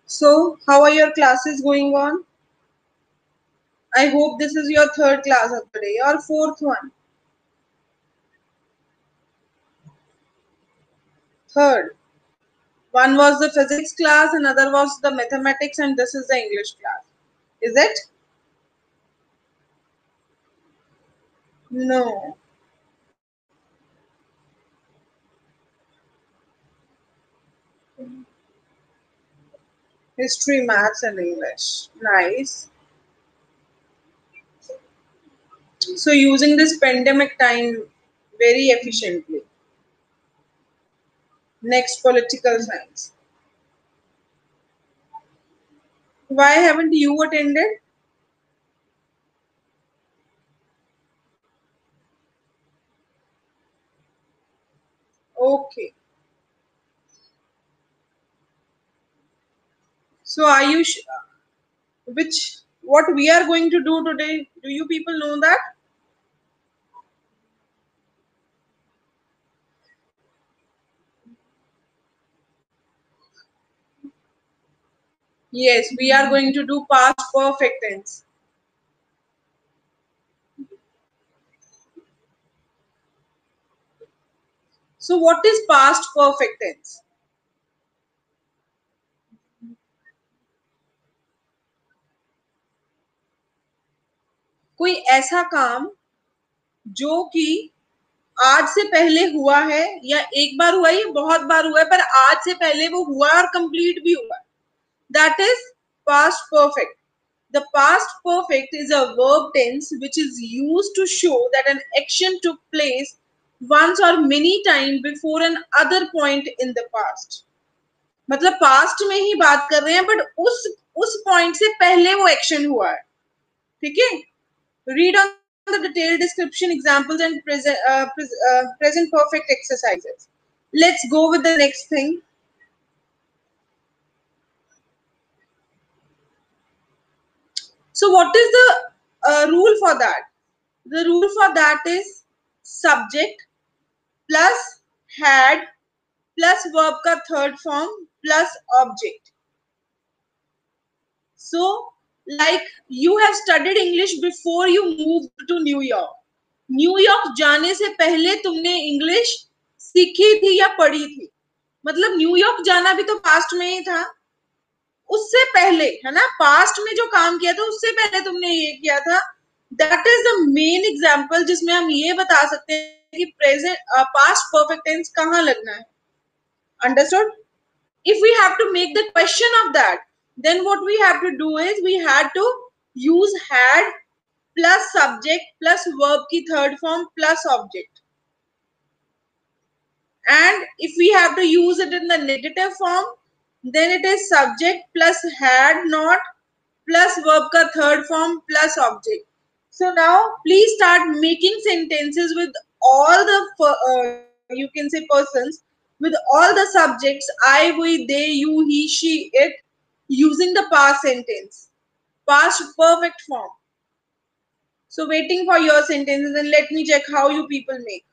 So, how are your classes going on? I hope this is your third class of the day or fourth one. Third. One was the physics class, another was the mathematics, and this is the English class. Is it? No. History, maths, and English. Nice. So, using this pandemic time very efficiently. Next, political science. Why haven't you attended? Okay. So, are you what we are going to do today? Do you people know that? Yes, we are going to do past perfect tense. So, what is past perfect tense? कोई ऐसा काम जो कि आज से पहले हुआ है या एक बार हुआ है या बहुत बार हुआ है पर आज से पहले वो हुआ और कंप्लीट भी हुआ, that is past perfect. The past perfect is a verb tense which is used to show that an action took place once or many times before an other point in the past. मतलब past में ही बात कर रहे हैं but उस point से पहले वो एक्शन हुआ है. ठीक है. Read on the detailed description, examples, and present perfect exercises. Let's go with the next thing. So, what is the rule for that? The rule for that is subject plus had plus verb का third form plus object. So, like you have studied English before you moved to New York. New York जाने से पहले तुमने English सीखी थी या पढ़ी थी. मतलब न्यूयॉर्क जाना भी तो पास्ट में ही था. उससे पहले है ना, पास्ट में जो काम किया था उससे पहले तुमने ये किया था. That is the main example जिसमें हम ये बता सकते हैं कि प्रेजेंट पास्ट परफेक्ट टेंस कहाँ लगना है. Understood. If we have to make the question of that, then what we have to do is we had to use had plus subject plus verb की third form plus object. And if we have to use it in the negative form, then it is subject plus had not plus verb ka third form plus object. So now please start making sentences with all the you can say persons with all the subjects I, we, they, you, he, she, it using the past sentence, past perfect form. So waiting for your sentences and let me check how you people make.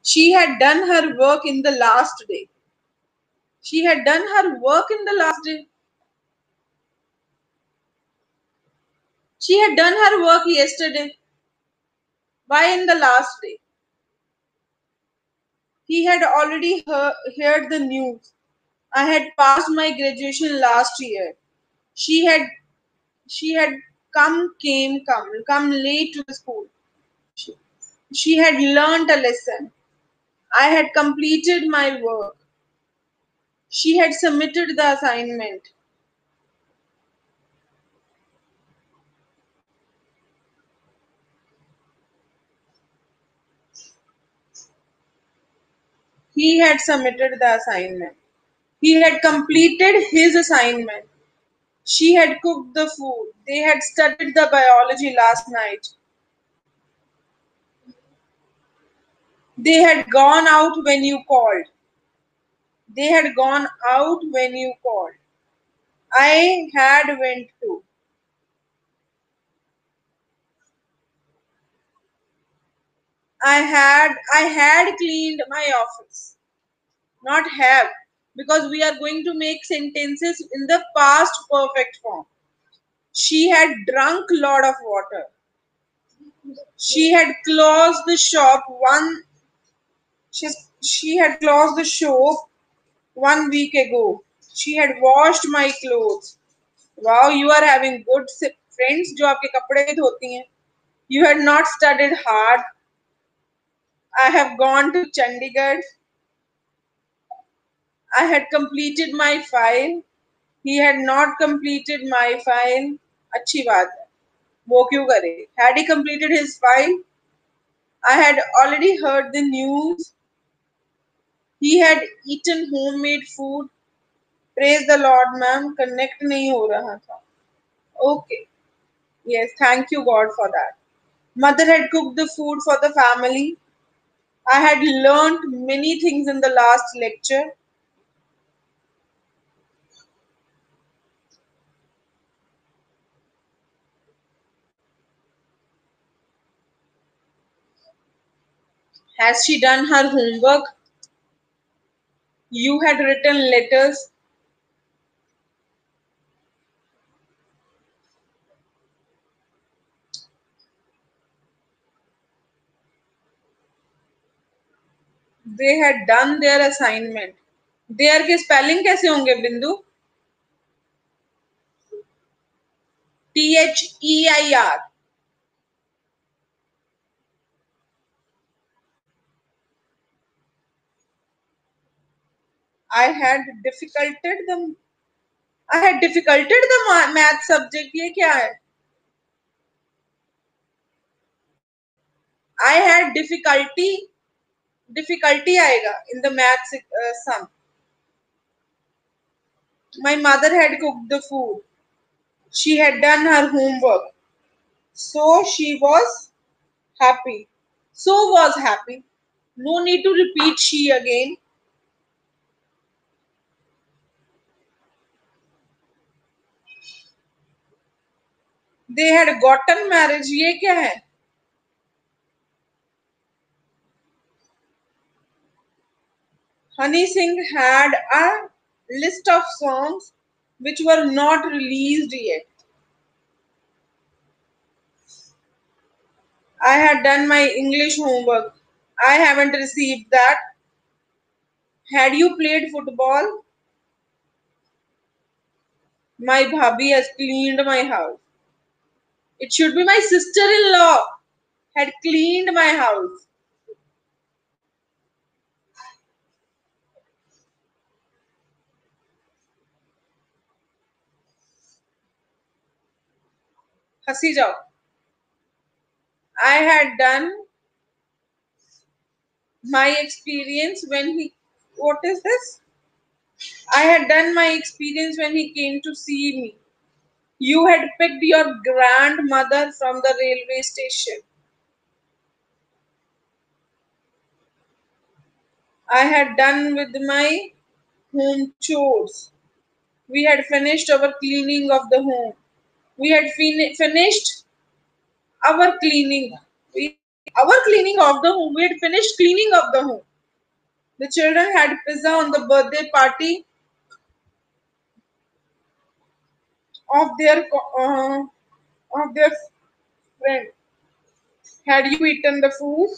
She had done her work in the last day. She had done her work in the last day. She had done her work yesterday. Why in the last day? He had already heard the news. I had passed my graduation last year. She had she had come late to the school. She, she had learnt a lesson. I had completed my work. She had submitted the assignment. He had submitted the assignment. He had completed his assignment. She had cooked the food. They had studied the biology last night. They had gone out when you called. They had gone out when you called. I had went to. I had cleaned my office. Not have, because we are going to make sentences in the past perfect form. She had drunk lot of water. She had closed the shop one she, she had closed the shop 1 week ago. She had washed my clothes. Wow, you are having good friends जो आपके कपड़े धोती हैं. You had not studied hard. I have gone to Chandigarh. I had completed my file. He had not completed my file. अच्छी बात है. वो क्यों करे? Had he completed his file? I had already heard the news. He had eaten homemade food. Praise the Lord, ma'am. Connect नहीं हो रहा था. Okay. Yes, thank you God for that. Mother had cooked the food for the family. I had learnt many things in the last lecture. Has she done her homework? You had written letters. They had done their assignment. Their के spelling कैसे होंगे बिंदु? THEIR. I had difficulted the I had difficulted the math subject. ये क्या है? I had difficulty आएगा in the maths sum. My mother had cooked the food. She had done her homework. So she was happy. So was happy. No need to repeat she again. They had gotten marriage. ये क्या है? Honey Singh had a list of songs which were not released yet. I had done my English homework. I haven't received that. Had you played football? My bhabhi has cleaned my house. It should be my sister-in-law had cleaned my house. हंसी जाओ. I had done my experience when he. What is this? I had done my experience when he came to see me. You had picked your grandmother from the railway station. I had done with my home chores. We had finished our cleaning of the home. We had finished our cleaning. We, our cleaning of the home. We had finished cleaning of the home. The children had pizza on the birthday party of their of their friend. Had you eaten the food?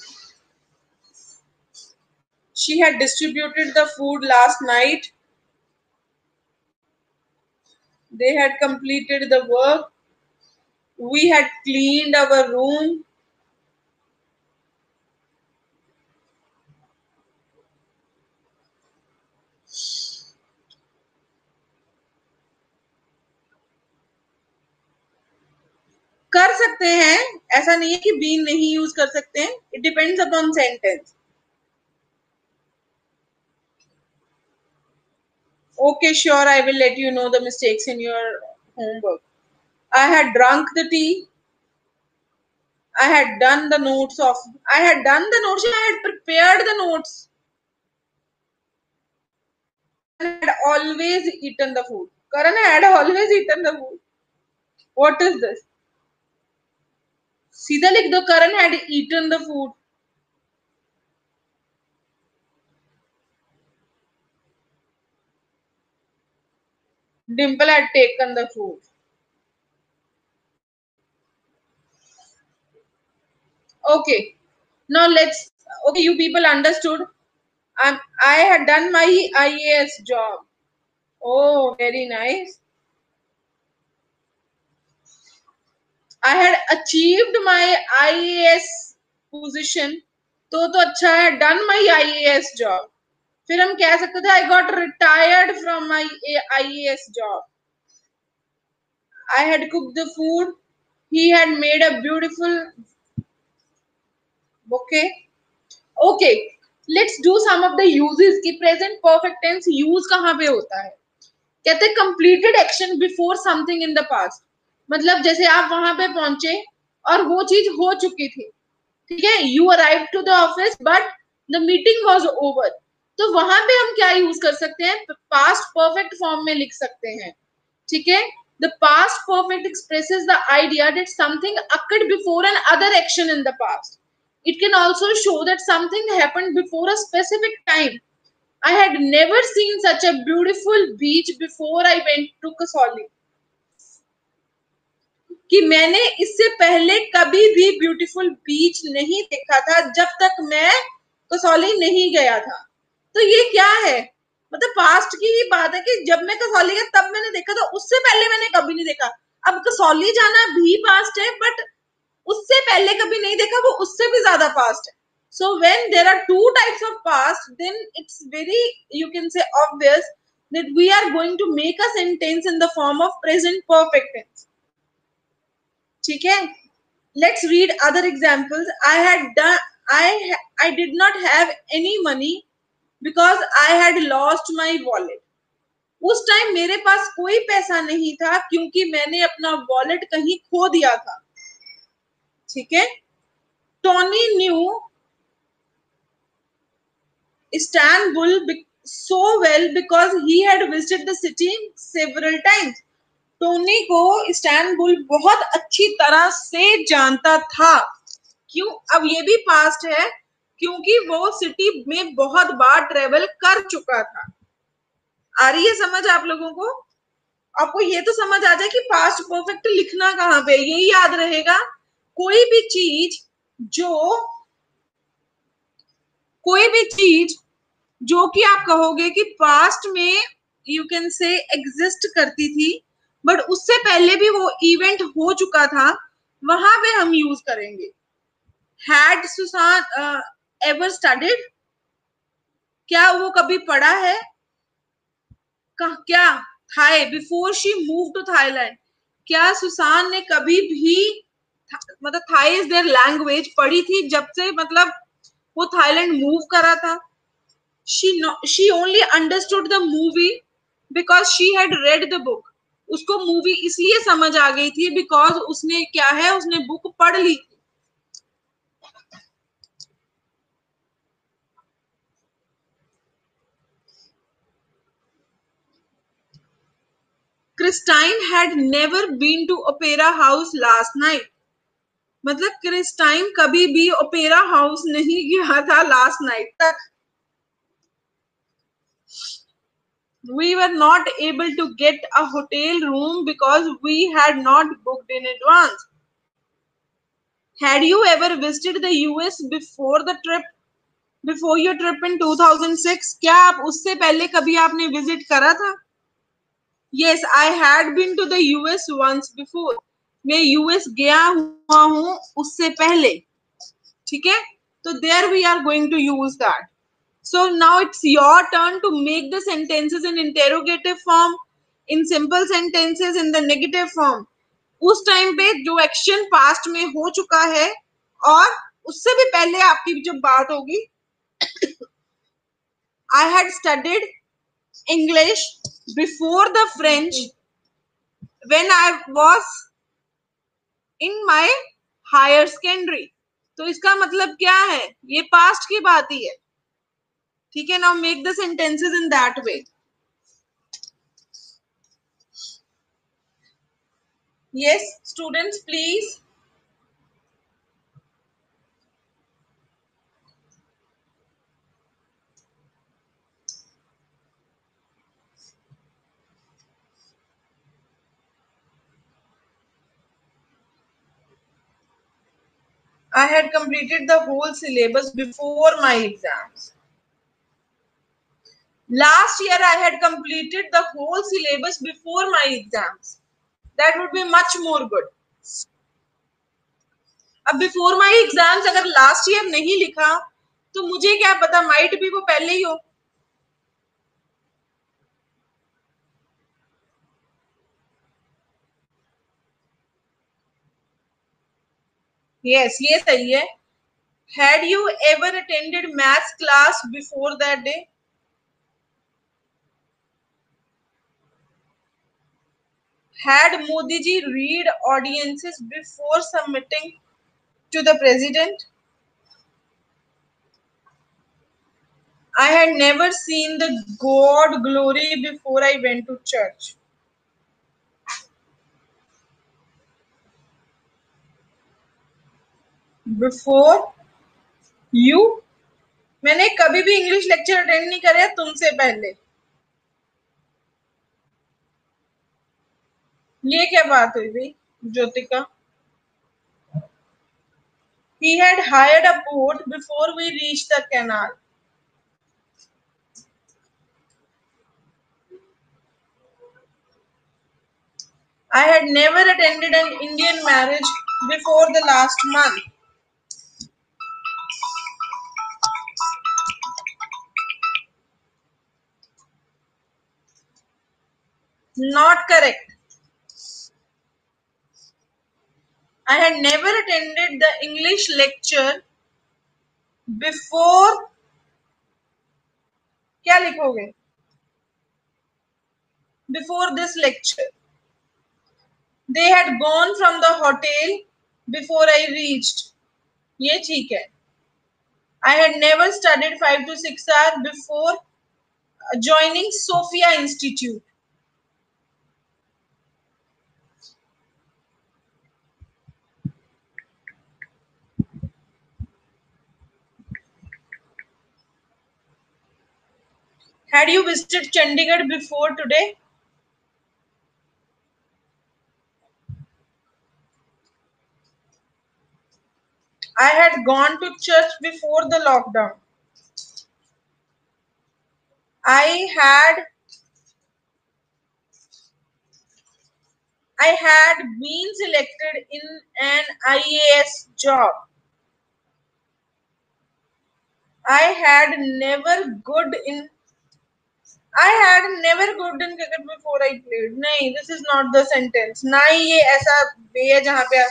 She had distributed the food last night. They had completed the work. We had cleaned our room. कर सकते हैं, ऐसा नहीं है कि been नहीं use कर सकते हैं. It depends upon sentence. Okay, sure, I will let you know the mistakes in your homework. I had drunk the tea. I had done the notes of. I had done the notes. I had prepared the notes. had always eaten the food. Karan had always eaten the food. What is this? सीधा लिख दो, Karan had eaten the food. Dimple had taken the food. Okay. Now let's. Okay, you people understood. I had done my IAS job. Oh, very nice. I had achieved my IAS position. तो अच्छा है, done my IAS job. फिर हम कह सकते थे I got retired from my IAS job. I had cooked the food. He had made a beautiful bouquet. Okay, let's do some of the uses कि present perfect tense use कहाँ पे होता है. कहते हैं completed action before something in the past. मतलब जैसे आप वहां पे पहुंचे और वो चीज हो चुकी थी, ठीक है, you arrive to the office but the meeting was over, तो वहां पे हम क्या यूज कर सकते हैं, पास्ट परफेक्ट फॉर्म में लिख सकते हैं, ठीक है. The past perfect expresses the idea that something occurred before N other action in the past. It can also show that something happened before a specific time. I had never seen such a beautiful beach before I went to Kasoli. कि मैंने इससे पहले कभी भी beautiful बीच नहीं देखा था जब तक मैं कसौली नहीं गया था. तो ये क्या है, मतलब पास्ट की ही बात है कि जब मैं कसौली गया तब मैंने देखा था, उससे पहले मैंने कभी नहीं देखा. अब कसौली जाना भी पास्ट है बट उससे पहले कभी नहीं देखा, वो उससे भी ज्यादा पास्ट है. So when there are two types of past, then it's very, you can say, obvious that we are going to make a sentence in the form of present perfect tense. ठीक है. Let's read other examples. I did not have any money because I had lost my wallet. उस time मेरे पास कोई पैसा नहीं था क्योंकि मैंने अपना वॉलेट कहीं खो दिया था. ठीक है. Tony knew Istanbul so well because he had visited the city several times. Tony को इस्तांबुल बहुत अच्छी तरह से जानता था. क्यों? अब ये भी पास्ट है क्योंकि वो सिटी में बहुत बार ट्रेवल कर चुका था. आ रही है समझ आप लोगों को? आपको ये तो समझ आ जाए कि पास्ट परफेक्ट लिखना कहाँ पे, यही याद रहेगा. कोई भी चीज जो कि आप कहोगे कि पास्ट में यू कैन से एग्जिस्ट करती थी बट उससे पहले भी वो इवेंट हो चुका था, वहां पे हम यूज करेंगे. हैड सुसान एवर स्टडीड, क्या वो कभी पढ़ा है, क्या Thai before she move to Thailand, क्या सुसान ने कभी भी मतलब थाई इज देयर लैंग्वेज पढ़ी थी जब से मतलब वो थाईलैंड मूव करा था. she only understood the movie because she had read the book. उसको मूवी इसलिए समझ आ गई थी बिकॉज उसने क्या है, उसने बुक पढ़ ली थी. Christine had never been to opera house last night. मतलब क्रिस्टाइन कभी भी ओपेरा हाउस नहीं गया था लास्ट नाइट तक. We were not able to get a hotel room because we had not booked in advance. Had you ever visited the US before your trip in 2006? क्या आप उससे पहले कभी आपने विजिट करा था? Yes, I had been to the US once before. मैं US गया हुआ हूँ उससे पहले. ठीक है. तो there we are going to use that. So now it's your turn to make the sentences in interrogative form, in simple sentences, in the negative form. उस टाइम पे जो एक्शन पास्ट में हो चुका है और उससे भी पहले आपकी जो बात होगी. I had studied English before the French when I was in my higher secondary. तो इसका मतलब क्या है, ये पास्ट की बात ही है. ठीक है. Now make the sentences in that way. Yes, students, please. I had completed the whole syllabus before my exams. Last year, I had completed the whole syllabus before my exams. That would be much more good. अब before my exams अगर last year नहीं लिखा तो मुझे क्या पता, might भी वो पहले ही हो. यस, ये सही है. Had you ever attended maths class before that day? Had Modi ji read audiences before submitting to the president? I had never seen the God glory before I went to church. Before you? मैंने कभी भी English lecture attend नहीं करे तुमसे पहले. ये क्या बात हुई भाई Jyotika? He had hired a boat before we reached the canal. I had never attended an Indian marriage before the last month. Not correct. I had never attended the English lecture before. क्या लिखोगे? Before this lecture. They had gone from the hotel before I reached. ये ठीक है. I had never studied 5 to 6 hours before joining Sophia Institute. Had you visited Chandigarh before today? I had gone to church before the lockdown. I had I had been selected in an IAS job. I had never good in I had never good in cricket before I played. नहीं, this is not the sentence. ना ही ये ऐसा वे है जहाँ पे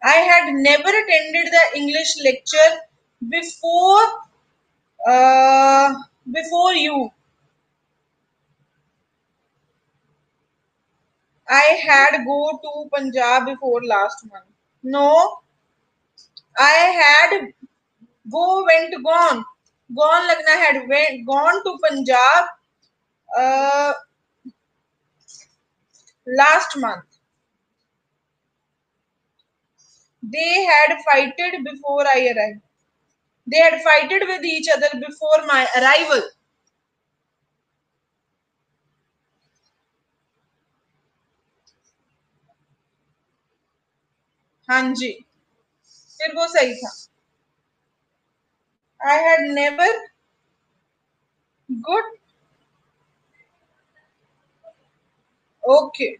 I had never attended the English lecture before before you. I had go to Punjab before last month. No, I had gone. Gone लगना had gone to Punjab last month. They had fighted before I arrived. They had fighted with each other before my arrival. हाँ जी, फिर वो सही था. I had never good. Okay.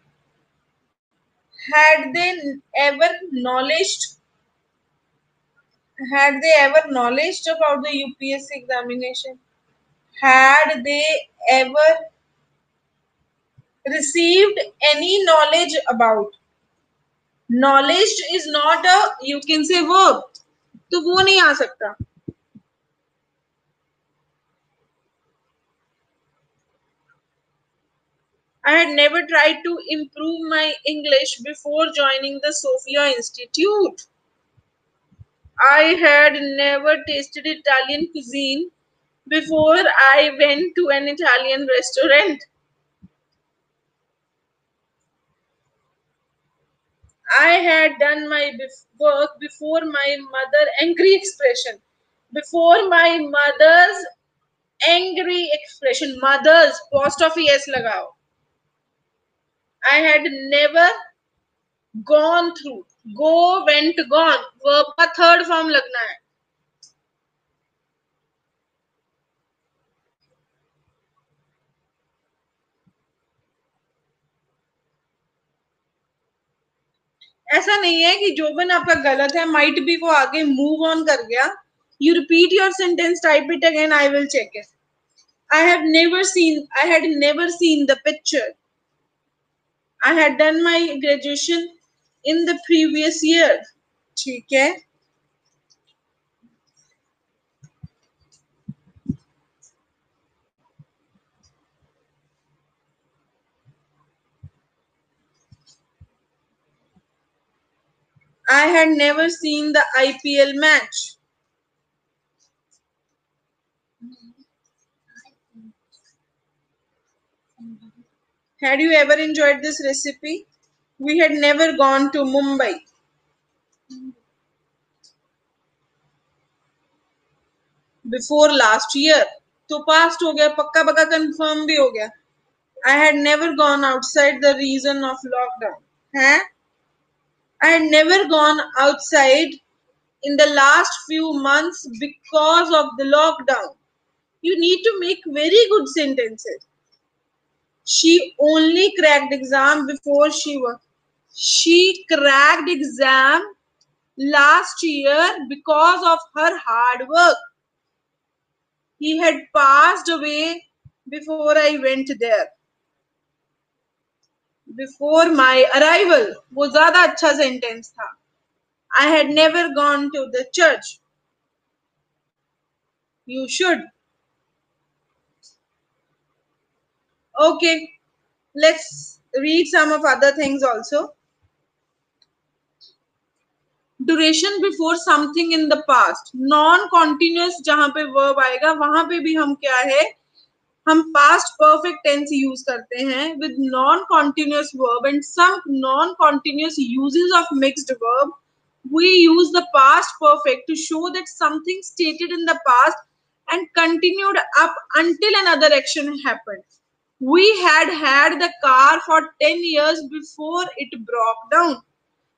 Had they ever knowledged? Had they ever knowledged about the UPSC examination? Had they ever received any knowledge about? Knowledge is not a you can say verb, तो वो नहीं आ सकता. I had never tried to improve my English before joining the Sophia Institute. I had never tasted Italian cuisine Before I went to an Italian restaurant. I had done my work before my mother angry expression. Before my mother's angry expression. Mother's apostrophe s लगाओ. I had never gone through. Go, went, gone. Verb का third form लगना है. ऐसा नहीं है कि जो बन आपका गलत है, माइट भी वो आगे मूव ऑन कर गया. You repeat your sentence, type it again, I will check it. I had never seen the picture. I had done my graduation in the previous year. ठीक है. I had never seen the IPL match. Had you ever enjoyed this recipe? We had never gone to Mumbai. Before last year. तो past हो गया, पक्का पक्का confirm भी हो गया. I had never gone outside the reason of lockdown. हैं? I had never gone outside in the last few months because of the lockdown. You need to make very good sentences. She only cracked exam before she cracked exam last year because of her hard work. He had passed away before I went there. Before my arrival. वो ज़्यादा अच्छा sentence था. I had never gone to the church. You should. Okay, let's read some of other things also. Duration before something in the past. Non-continuous जहां पे verb आएगा वहां पे भी हम क्या है, हम past perfect tense use करते हैं with non-continuous verb and some non-continuous uses of mixed verb. We use the past perfect to show that something stated in the past and continued up until another action happened. We had the car for 10 years before it broke down.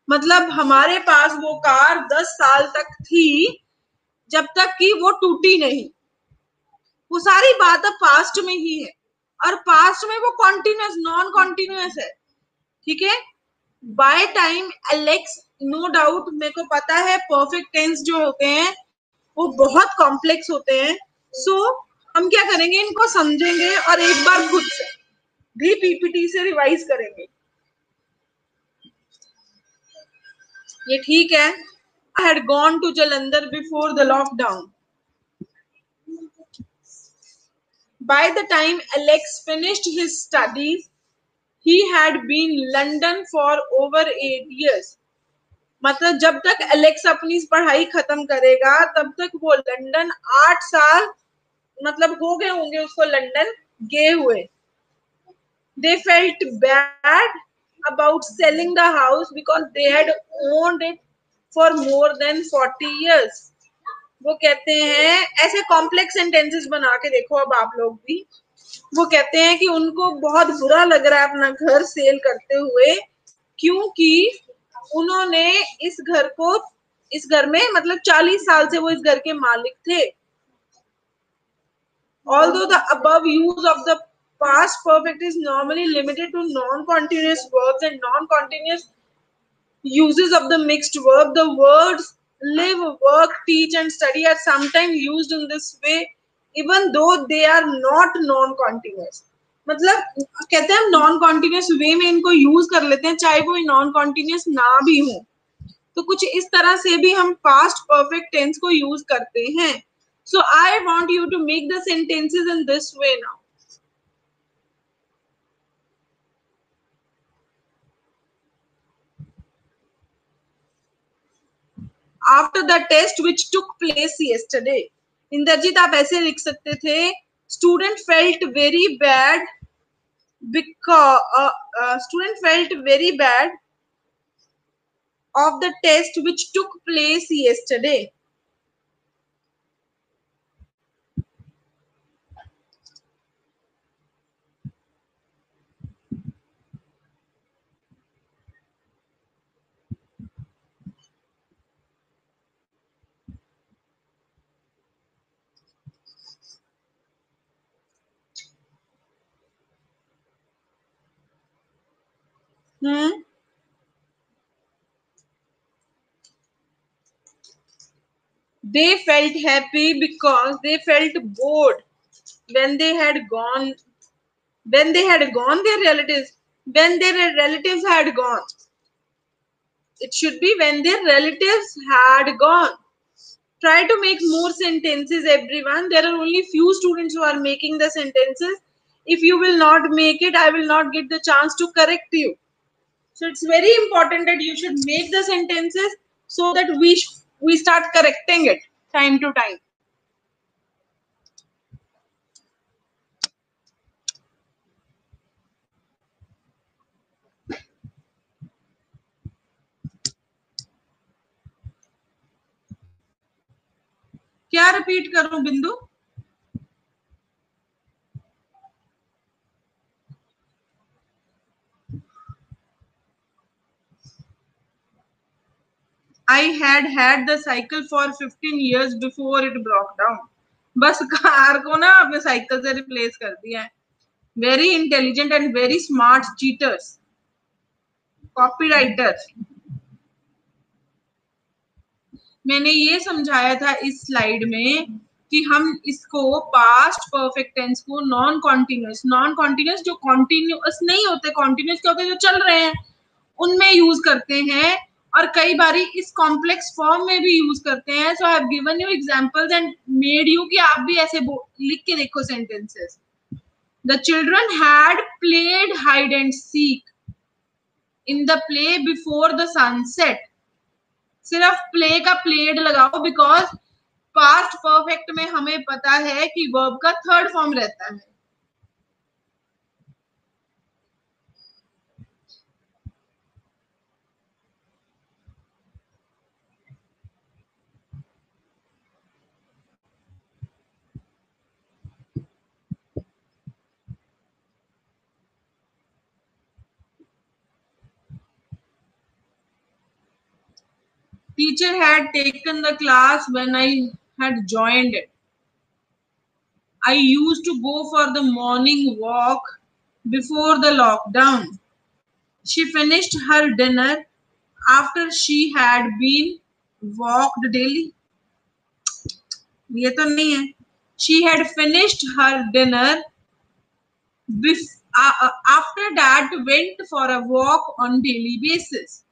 मतलब हमारे पास वो car 10 साल तक थी जब तक कि वो टूटी नहीं. वो सारी बात अब पास्ट में ही है और पास्ट में वो कॉन्टिन्यूस नॉन कॉन्टिन्यूस है. ठीक है. By time Alex, no doubt मेरे को पता है परफेक्ट टेंस जो होते हैं वो बहुत कॉम्प्लेक्स होते हैं. सो हम क्या करेंगे, इनको समझेंगे और एक बार खुद से भी पीपीटी से रिवाइज करेंगे. ये ठीक है. I had gone to Jalandhar before the lockdown. By the time Alex finished his studies, he had been in London for over 8 years. मतलब जब तक एलेक्स अपनी पढ़ाई खत्म करेगा तब तक वो लंदन 8 साल मतलब हो गए होंगे उसको लंदन गए हुए. They felt bad about selling the house because they had owned it for more than 40 years. वो कहते हैं, ऐसे कॉम्प्लेक्स सेंटेंसेस बना के देखो अब आप लोग भी. वो कहते हैं कि उनको बहुत बुरा लग रहा है अपना घर सेल करते हुए क्योंकि उन्होंने इस घर में मतलब 40 साल से वो इस घर के मालिक थे. Although the above use of the past perfect is normally limited to non-continuous verbs and non-continuous uses of the mixed verb, the words live, work, teach and study are sometimes used in this way even though they are not non-continuous. मतलब कहते हैं हम non continuous वे में इनको use कर लेते हैं चाहे वो नॉन कॉन्टिन्यूस ना भी हो. तो कुछ इस तरह से भी हम पास्ट परफेक्ट टेंस को यूज करते हैं. So I want you to make the sentences in this way now. After the test which took place yesterday, Indrajit आप ऐसे लिख सकते थे, student felt very bad because student felt very bad of the test which took place yesterday. They felt happy because they felt bored when they had gone their relatives, when their relatives had gone. It should be when their relatives had gone. Try to make more sentences, everyone. There are only few students who are making the sentences. If you will not make it, I will not get the chance to correct you. So it's very important that you should make the sentences so that we start correcting it time to time. क्या repeat करूं बिंदु? I had the cycle for 15 years before it broke down. Bus car को ना आपने cycle से replace कर दिया है. Very intelligent and very smart cheaters, copywriters. मैंने ये समझाया था इस स्लाइड में कि हम इसको पास्ट परफेक्ट टेंस को नॉन कॉन्टिन्यूस जो कॉन्टिन्यूस नहीं होते, कॉन्टिन्यूस क्या होते हैं जो चल रहे हैं, उनमें यूज करते हैं और कई बारी इस कॉम्प्लेक्स फॉर्म में भी यूज करते हैं. So I have given you examples and made you कि आप भी ऐसे लिख के देखो sentences. The children had played hide and seek in the play before the sunset. सिर्फ प्ले का प्लेड लगाओ बिकॉज पास्ट परफेक्ट में हमें पता है कि वर्ब का थर्ड फॉर्म रहता है. Teacher had taken the class when I had joined it. I used to go for the morning walk before the lockdown. She finished her dinner after she had been walked daily. ये तो नहीं है. She had finished her dinner after that went for a walk on daily basis.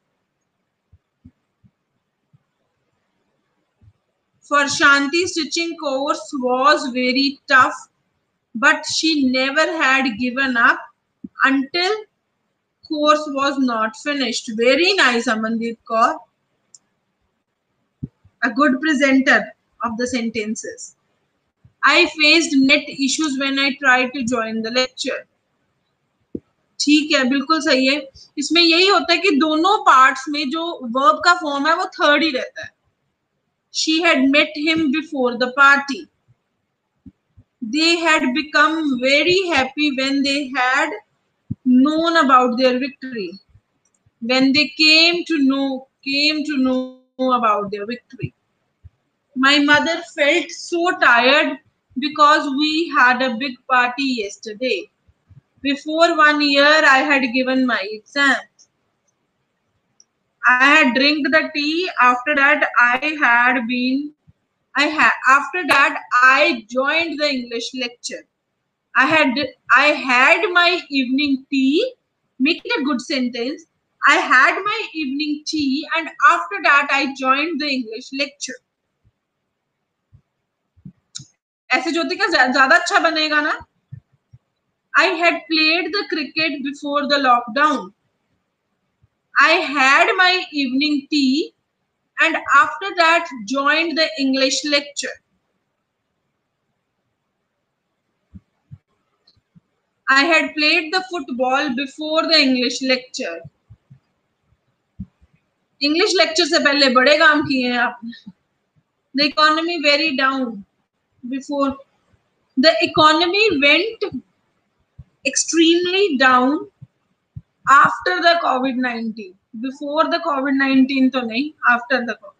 For Shanti, stitching course was very tough, but she never had given up until course was not finished. Very nice, Amandeep Kaur. A good presenter of the sentences. I faced net issues when I tried to join the lecture. ठीक है, बिल्कुल सही है. इसमें यही होता है कि दोनों पार्ट्स में जो वर्ब का फॉर्म है वो थर्ड ही रहता है. She had met him before the party. They had become very happy when they had known about their victory. When they came to know about their victory. My mother felt so tired because we had a big party yesterday. Before 1 year, I had given my exam. I had drank the tea. After that, after that I joined the English lecture. I had my evening tea. Make it a good sentence. I had my evening tea and after that I joined the English lecture. ऐसे ज्योतिका ज्यादा अच्छा बनेगा ना. I had played the cricket before the lockdown. I had my evening tea and after that joined the English lecture. I had played the football before the English lecture. English lecture से पहले बड़े काम किए हैं आपने. The economy very down before. The economy went extremely down after the COVID-19. Before the COVID-19 तो नहीं, after the COVID.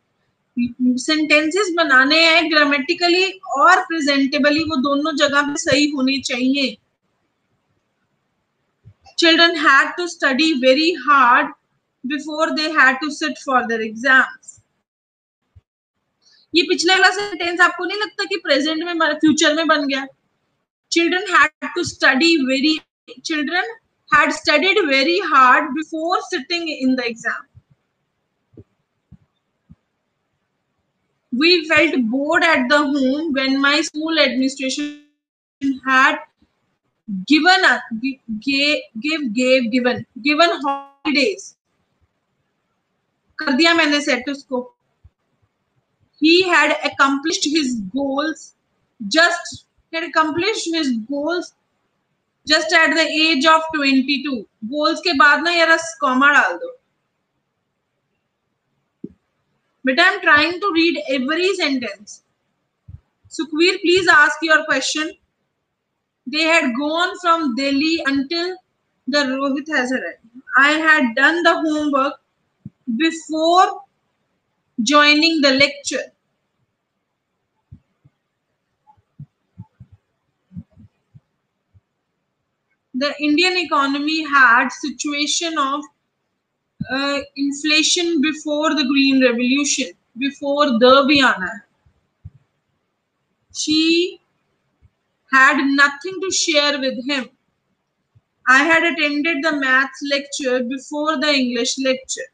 Sentences बनाने हैं ग्रामेटिकली और प्रेजेंटेबली, वो दोनों जगह पे सही होने चाहिए. Children had to study very hard before they had to sit for their exams. ये पिछले वाला सेंटेंस आपको नहीं लगता कि प्रेजेंट में फ्यूचर में बन गया? Children had studied very hard before sitting in the exam. We felt bored at the home when my school administration had given holidays. कर दिया मैंने सेट उसको. He had accomplished his goals just at the age of 22. Goals के बाद ना यार comma डाल दो. But I'm trying to read every sentence. Sukhveer, please ask your question. They had gone from Delhi until the Rohit has arrived. I had done the homework before joining the lecture. The Indian economy had situation of inflation before the Green Revolution, before the भी आना है. She had nothing to share with him. I had attended the maths lecture before the English lecture.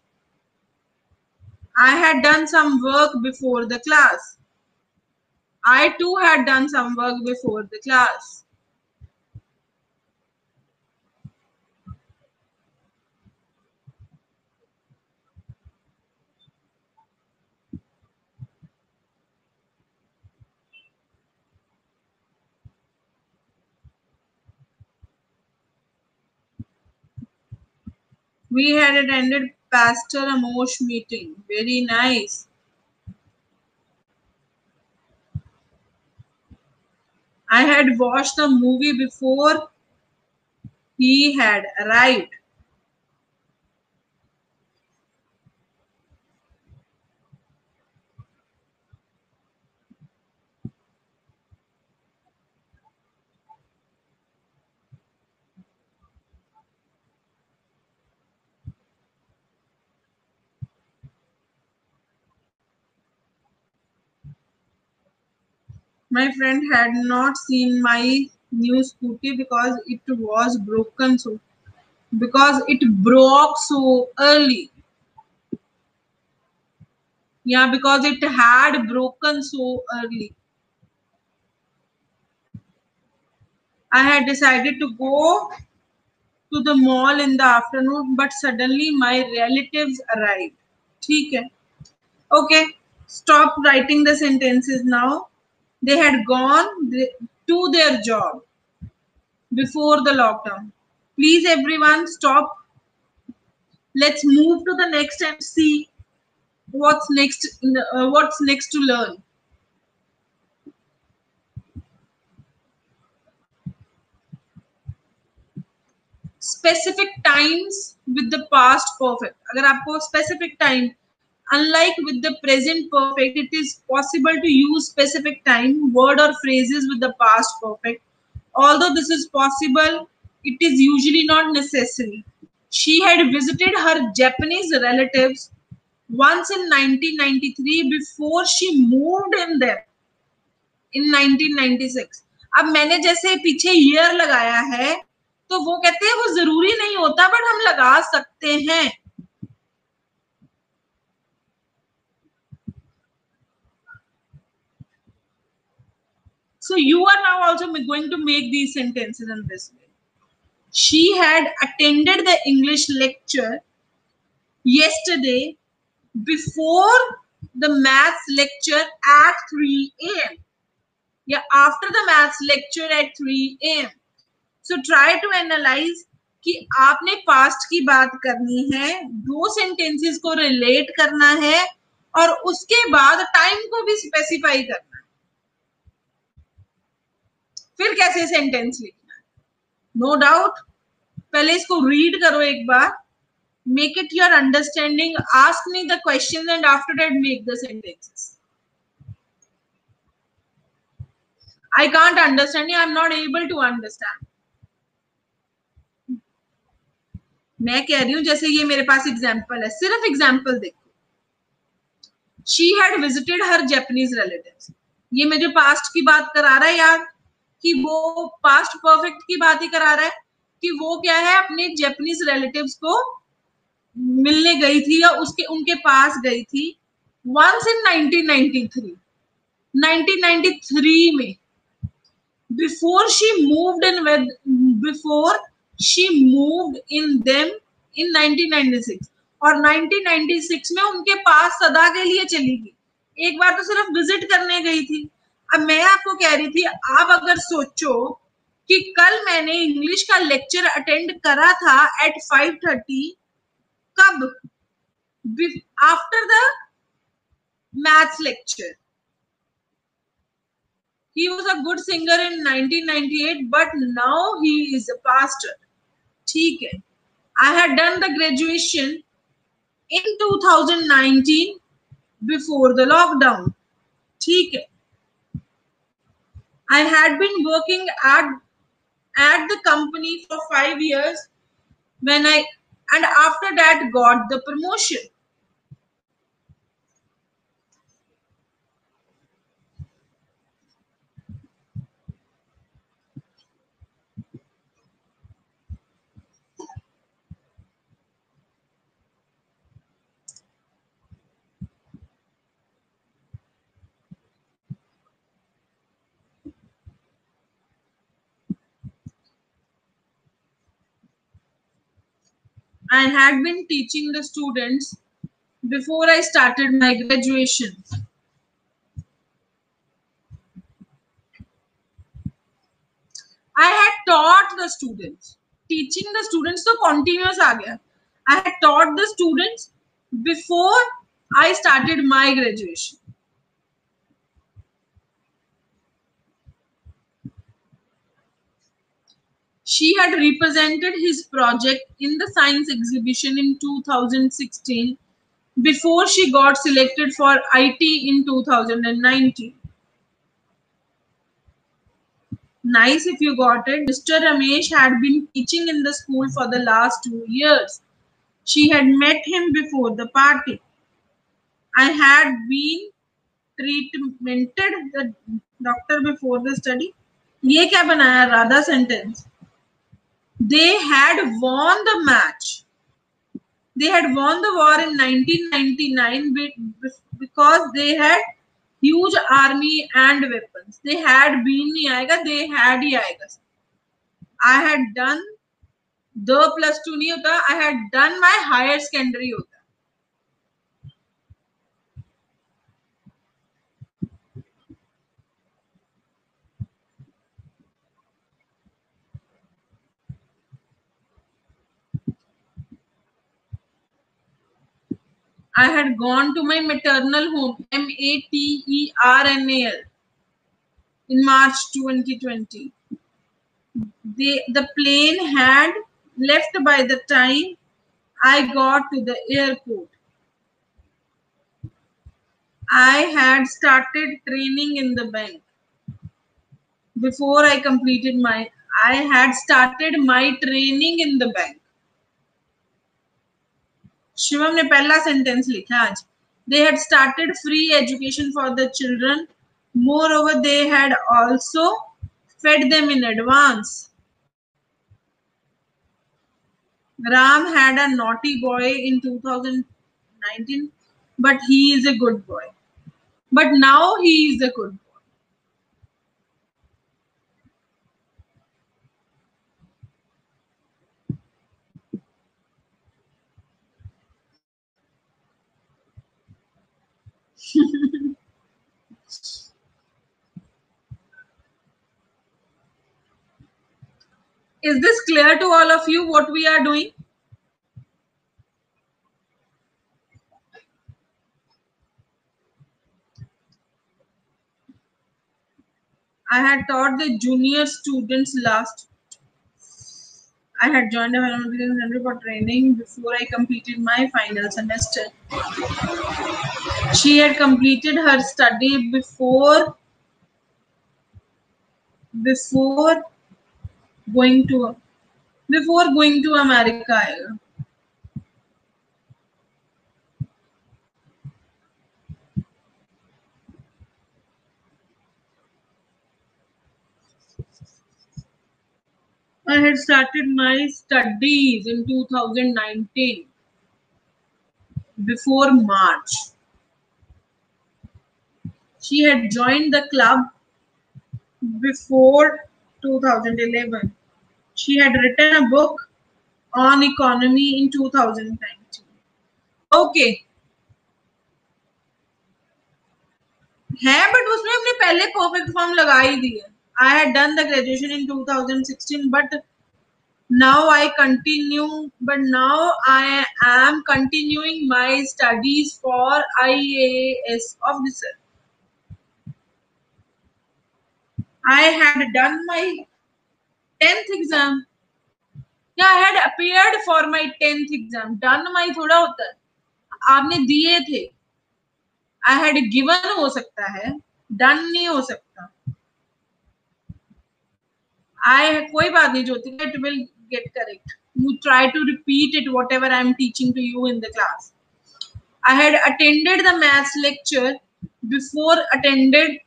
I had done some work before the class. I too had done some work before the class. We had attended Pastor Amosh meeting. Very nice. I had watched the movie before he had arrived. My friend had not seen my new scooty because it was broken because it broke so early. Yeah, because it had broken so early. I had decided to go to the mall in the afternoon, but suddenly my relatives arrived. ठीक है. Okay, stop writing the sentences now. They had gone to their job before the lockdown. Please, everyone, stop. Let's move to the next and see what's next. What's next to learn. Specific times with the past perfect. अगर आपको specific time, unlike with the present perfect, it is possible to use specific time, word or phrases with the past perfect. Although this is possible, it is usually not necessary. She had visited her Japanese relatives once in 1993 before she moved in there in 1996. अब मैंने जैसे पीछे year लगाया है तो वो कहते हैं वो जरूरी नहीं होता बट हम लगा सकते हैं. So you are now also going to make these sentences in this way. She had attended the English lecture yesterday before the maths lecture at 3 a.m. Yeah, after the maths lecture at 3 a.m. So try to analyse कि आपने past की बात करनी है, दो sentences को relate करना है और उसके बाद टाइम को भी स्पेसिफाई करना है। फिर कैसे सेंटेंस लिखना है, नो डाउट पहले इसको रीड करो एक बार, make it your understanding, ask me the questions and after that make the sentences. I can't understand you, I'm not able to understand. मैं कह रही हूं जैसे ये मेरे पास एग्जाम्पल है, सिर्फ एग्जाम्पल देखो। She had visited her Japanese relatives, ये मुझे पास्ट की बात करा रहा है यार, कि वो पास्ट परफेक्ट की बात ही करा रहा है कि वो क्या है अपने जैपनीज रिलेटिव्स को मिलने गई थी या उसके उनके पास गई थी वंस इन 1993 1993 में, before she moved in with before she moved in them in 1996 और 1996 में उनके पास सदा के लिए चली गई, एक बार तो सिर्फ विजिट करने गई थी। अब मैं आपको कह रही थी, आप अगर सोचो कि कल मैंने इंग्लिश का लेक्चर अटेंड करा था एट 5:30, कब? After the maths lecture. He was a good singer in 1998, but now he is a pastor. ठीक है। I had done the graduation in 2019 before the lockdown. ठीक है। I had been working at the company for 5 years when I and after that got the promotion. I had been teaching the students before I started my graduation. I had taught the students. Teaching the students तो continuous आ गया. I had taught the students before I started my graduation. She had represented his project in the science exhibition in 2016 before she got selected for IT in 2019. Nice if you got it. Mr. Ramesh had been teaching in the school for the last 2 years. She had met him before the party. I had been treatmented the doctor before the study. ये क्या बनाया Radha sentence? They had won the match. They had won the war in 1999 because they had huge army and weapons. They had been नहीं आएगा, they had ही आएगा. I had done the plus two नहीं होता, I had done my higher secondary होता. I had gone to my maternal home, Maternal, in March 2020. The plane had left by the time I got to the airport. I had started training in the bank. Before I completed I had started my training in the bank. Shivam ने पहला sentence लिखा आज. They had started free education for the children. Moreover, they had also fed them in advance. Ram had a naughty boy in 2019, but he is a good boy. But now he is a good boy. Is this clear to all of you what we are doing? I had taught the junior students last. I had joined a Mathematical Center for training before I completed my final semester. She had completed her study before going to America. I had started my studies in 2019 before March. She had joined the club before 2011. She had written a book on economy in 2019. Okay, है but उसने अपने पहले perfect form लगा ही दी है. I had done the graduation in 2016, but now I am continuing my studies for IAS officer. I had done my 10th exam. Yeah, I had appeared for my 10th exam. Done my थोड़ा होता है. आपने दिए थे. I had given हो सकता है. Done नहीं हो सकता. कोई बात नहीं ज्योति. It will get correct. You try to repeat it whatever I am teaching to you in the class. I had attended the maths lecture before attended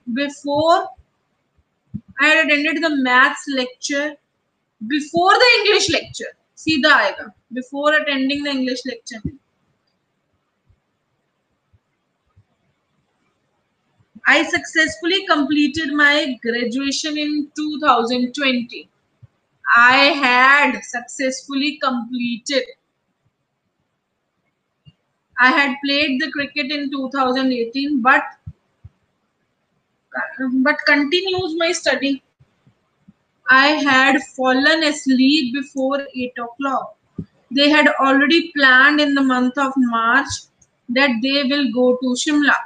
the maths lecture before the English lecture. सीधा आएगा. Before attending the English lecture. I successfully completed my graduation in 2020. I had successfully completed. I had played the cricket in 2018, but continues my study. I had fallen asleep before 8 o'clock. They had already planned in the month of March that they will go to Shimla.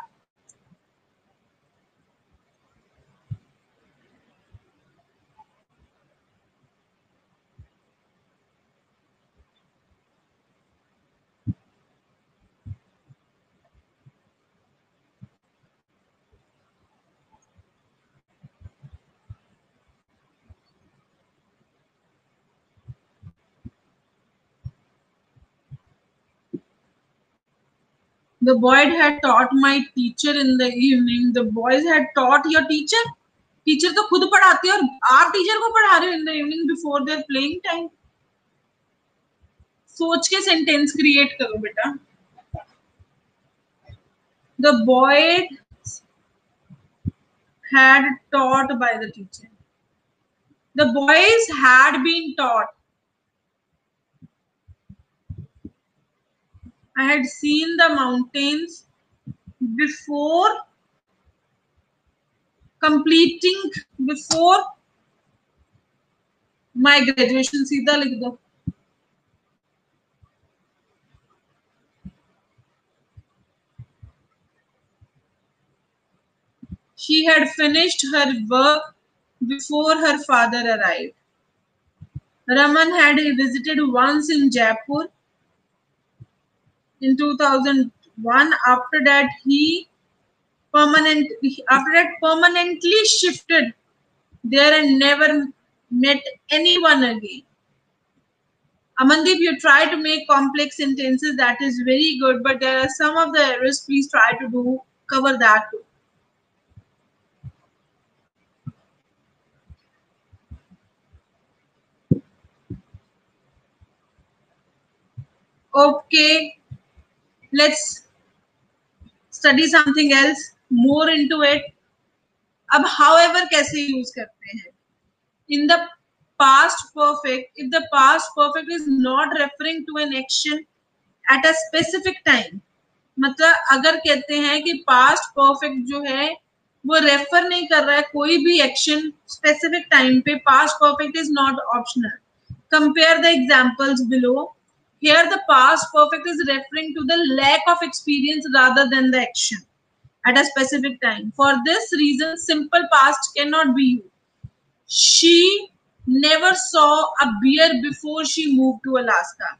The boy had taught my teacher in the evening. The boys had taught your teacher. Teacher तो खुद पढ़ाते हैं और आप teacher को पढ़ा रहे हो in the evening before their playing time. सोच के सेंटेंस क्रिएट करो बेटा. The boy had taught by the teacher. The boys had been taught. I had seen the mountains before my graduation. सीधा लिख दो. She had finished her work before her father arrived. Raman had visited once in Jaipur in 2001. After that, permanently shifted there and never met anyone again. Amandeep, you try to make complex sentences. That is very good, but there are some of the errors. Please try to cover that too. Okay, let's study something else, more into it. अब however कैसे use करते हैं? In the past perfect, if the past perfect is not referring to an action at a specific time, मतलब अगर कहते हैं कि past perfect जो है वो रेफर नहीं कर रहा है कोई भी एक्शन स्पेसिफिक टाइम पे, past perfect is not optional. Compare the examples below. Here the past perfect is referring to the lack of experience rather than the action at a specific time. For this reason, simple past cannot be used. She never saw a bear before she moved to Alaska.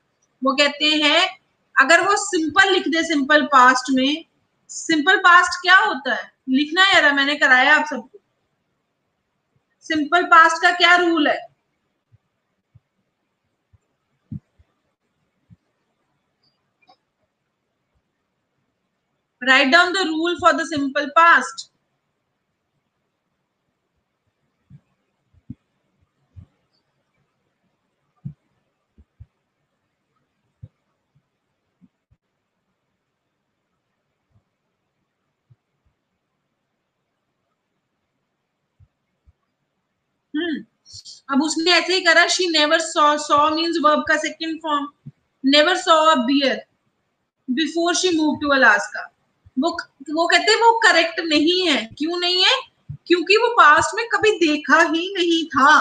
वो कहते हैं अगर वो simple लिख they simple past में, simple past क्या होता है लिखना है यार, मैंने कराया आप सबको। सिंपल पास्ट का क्या रूल है? Write down the rule for the simple past. अब उसने ऐसे ही करा, she never saw means verb का second form, never saw a bear before she move to Alaska. वो कहते हैं वो करेक्ट नहीं है। क्यों नहीं है? क्योंकि वो पास्ट में कभी देखा ही नहीं था,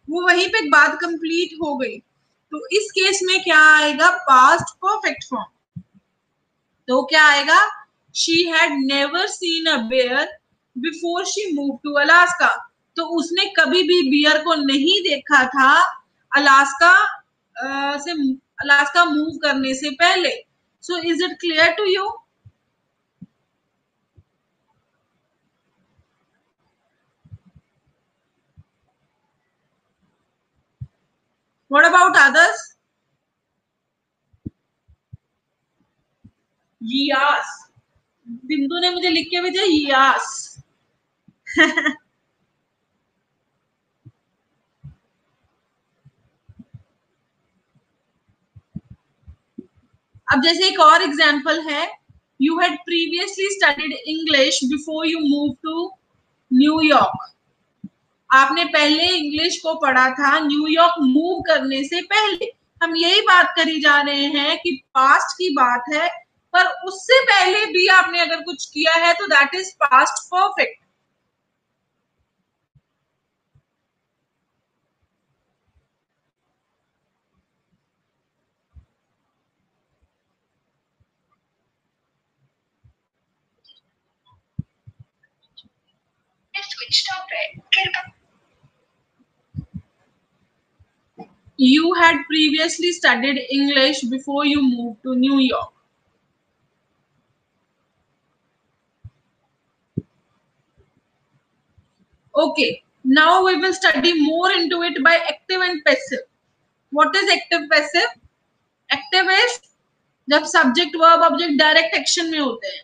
वो वहीं पे बात कंप्लीट हो गई। तो इस केस में क्या आएगा? Past perfect form. तो क्या आएगा? She had never seen a bear before she move to Alaska. तो उसने कभी भी बियर को नहीं देखा था अलास्का से अलास्का मूव करने से पहले। So is it clear to you? What about others? Yes, Bindu ने मुझे लिख के भेजा यस। अब जैसे एक और एग्जांपल है, you had previously studied English before you move to New York. आपने पहले इंग्लिश को पढ़ा था न्यूयॉर्क मूव करने से पहले। हम यही बात करी जा रहे हैं कि पास्ट की बात है, पर उससे पहले भी आपने अगर कुछ किया है तो that is past perfect. You had previously studied English before you moved to New York. Okay, now we will study more into it by active and passive. What is active passive? Active is जब subject verb object direct action में होते हैं,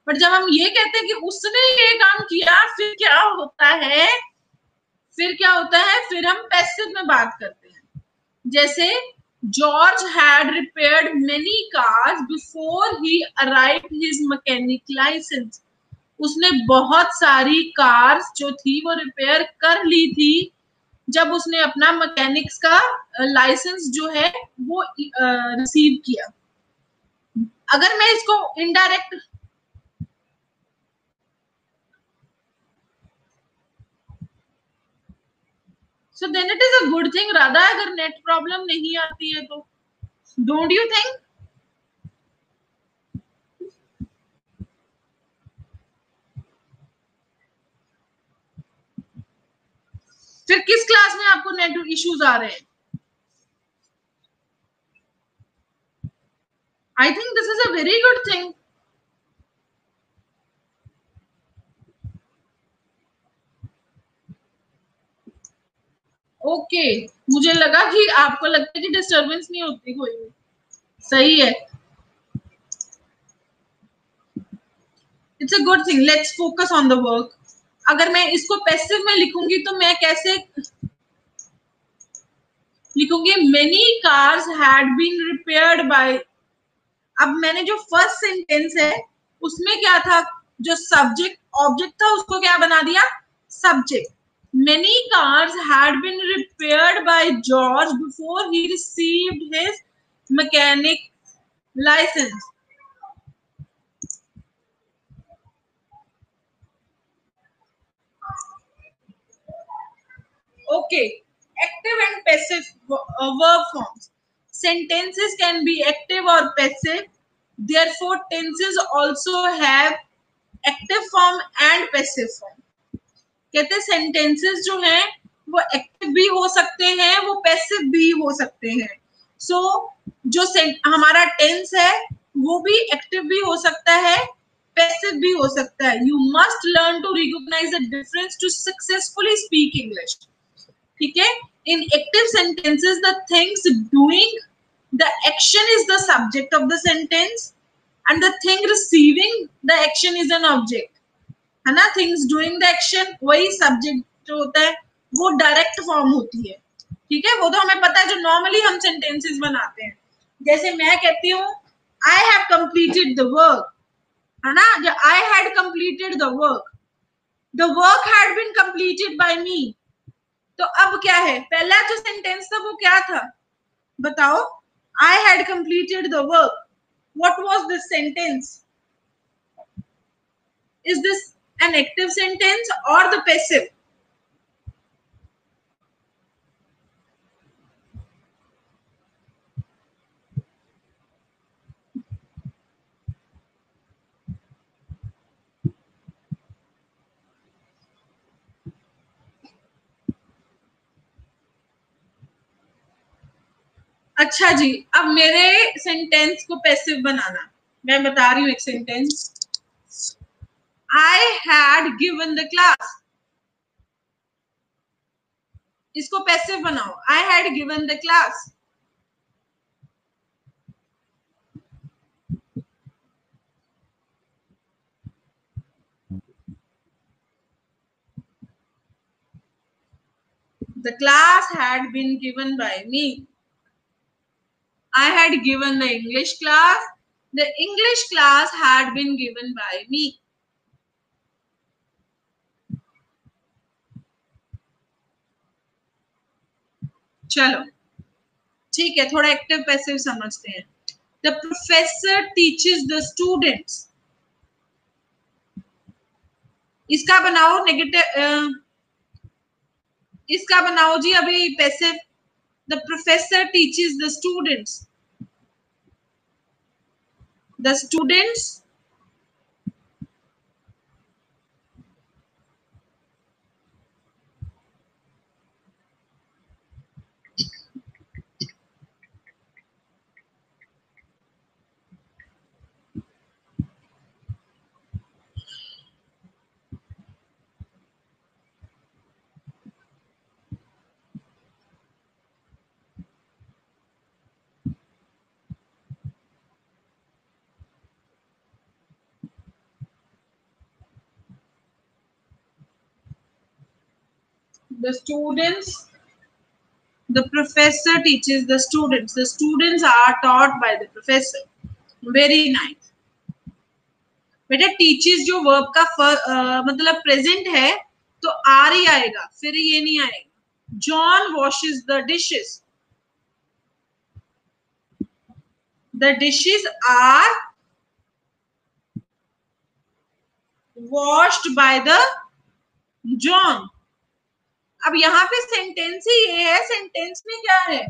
but जब हम ये कहते हैं कि उसने ये काम किया, फिर क्या होता है? फिर हम पैसिव में बात करते हैं। जैसे George had repaired many cars before he arrived his mechanic licence. उसने बहुत सारी कार्स जो थी वो रिपेयर कर ली थी जब उसने अपना मैकेनिक्स का लाइसेंस जो है वो रिसीव किया। अगर मैं इसको indirect, so then it is a good thing Radha अगर नेट प्रॉब्लम नहीं आती है तो, डोंट यू थिंक? फिर किस क्लास में आपको नेट इश्यूज आ रहे हैं? I think this is a very good thing. Okay, मुझे लगा कि आपको लगता है कि डिस्टरबेंस नहीं होती कोई भी। सही है, it's a good thing. Let's focus on the work. अगर मैं इसको पैसिव में लिखूंगी तो मैं कैसे लिखूंगी? Many cars had been repaired by. अब मैंने जो फर्स्ट सेंटेंस है उसमें क्या था? जो सब्जेक्ट ऑब्जेक्ट था उसको क्या बना दिया? Subject. Many cars had been repaired by George before he received his mechanic licence. Okay, active and passive verb forms. Sentences can be active or passive. Therefore, tenses also have active form and passive form. कहते हैं sentences जो हैं वो active भी हो सकते हैं, वो passive भी हो सकते हैं. So जो हमारा tense है वो भी active भी हो सकता है, passive भी हो सकता है. You must learn to recognize the difference to successfully speak English. ठीक है? In active sentences, the things doing the action is the subject of the sentence, and the thing receiving the action is an object. है ना? Things doing the action वही subject जो होता है वो direct form होती है. ठीक है? वो तो हमें पता है जो normally हम sentences बनाते हैं. जैसे मैं कहती हूँ I have completed the work, है ना? जो I had completed the work had been completed by me. तो अब क्या है? पहला जो सेंटेंस था वो क्या था? बताओ. I had completed the work. What was this sentence? Is this an active sentence or the passive? अच्छा जी, अब मेरे सेंटेंस को पैसिव बनाना. मैं बता रही हूँ एक sentence. I had given the class. इसको पैसिव बनाओ. I had given the class. The class had been given by me. I had given the English class. The English class had been given by me. चलो ठीक है, थोड़ा active passive समझते हैं. The professor teaches the students. इसका बनाओ negative. इसका बनाओ जी अभी passive. The professor teaches the students. The students the professor teaches the students. The students are taught by the professor. Very nice. बेटा टीचर्स जो verb का मतलब प्रेजेंट है तो आर ही आएगा, फिर ये नहीं आएगा. John washes the dishes. The dishes are washed by the John. अब यहाँ पे सेंटेंस ही ये है. सेंटेंस में क्या है?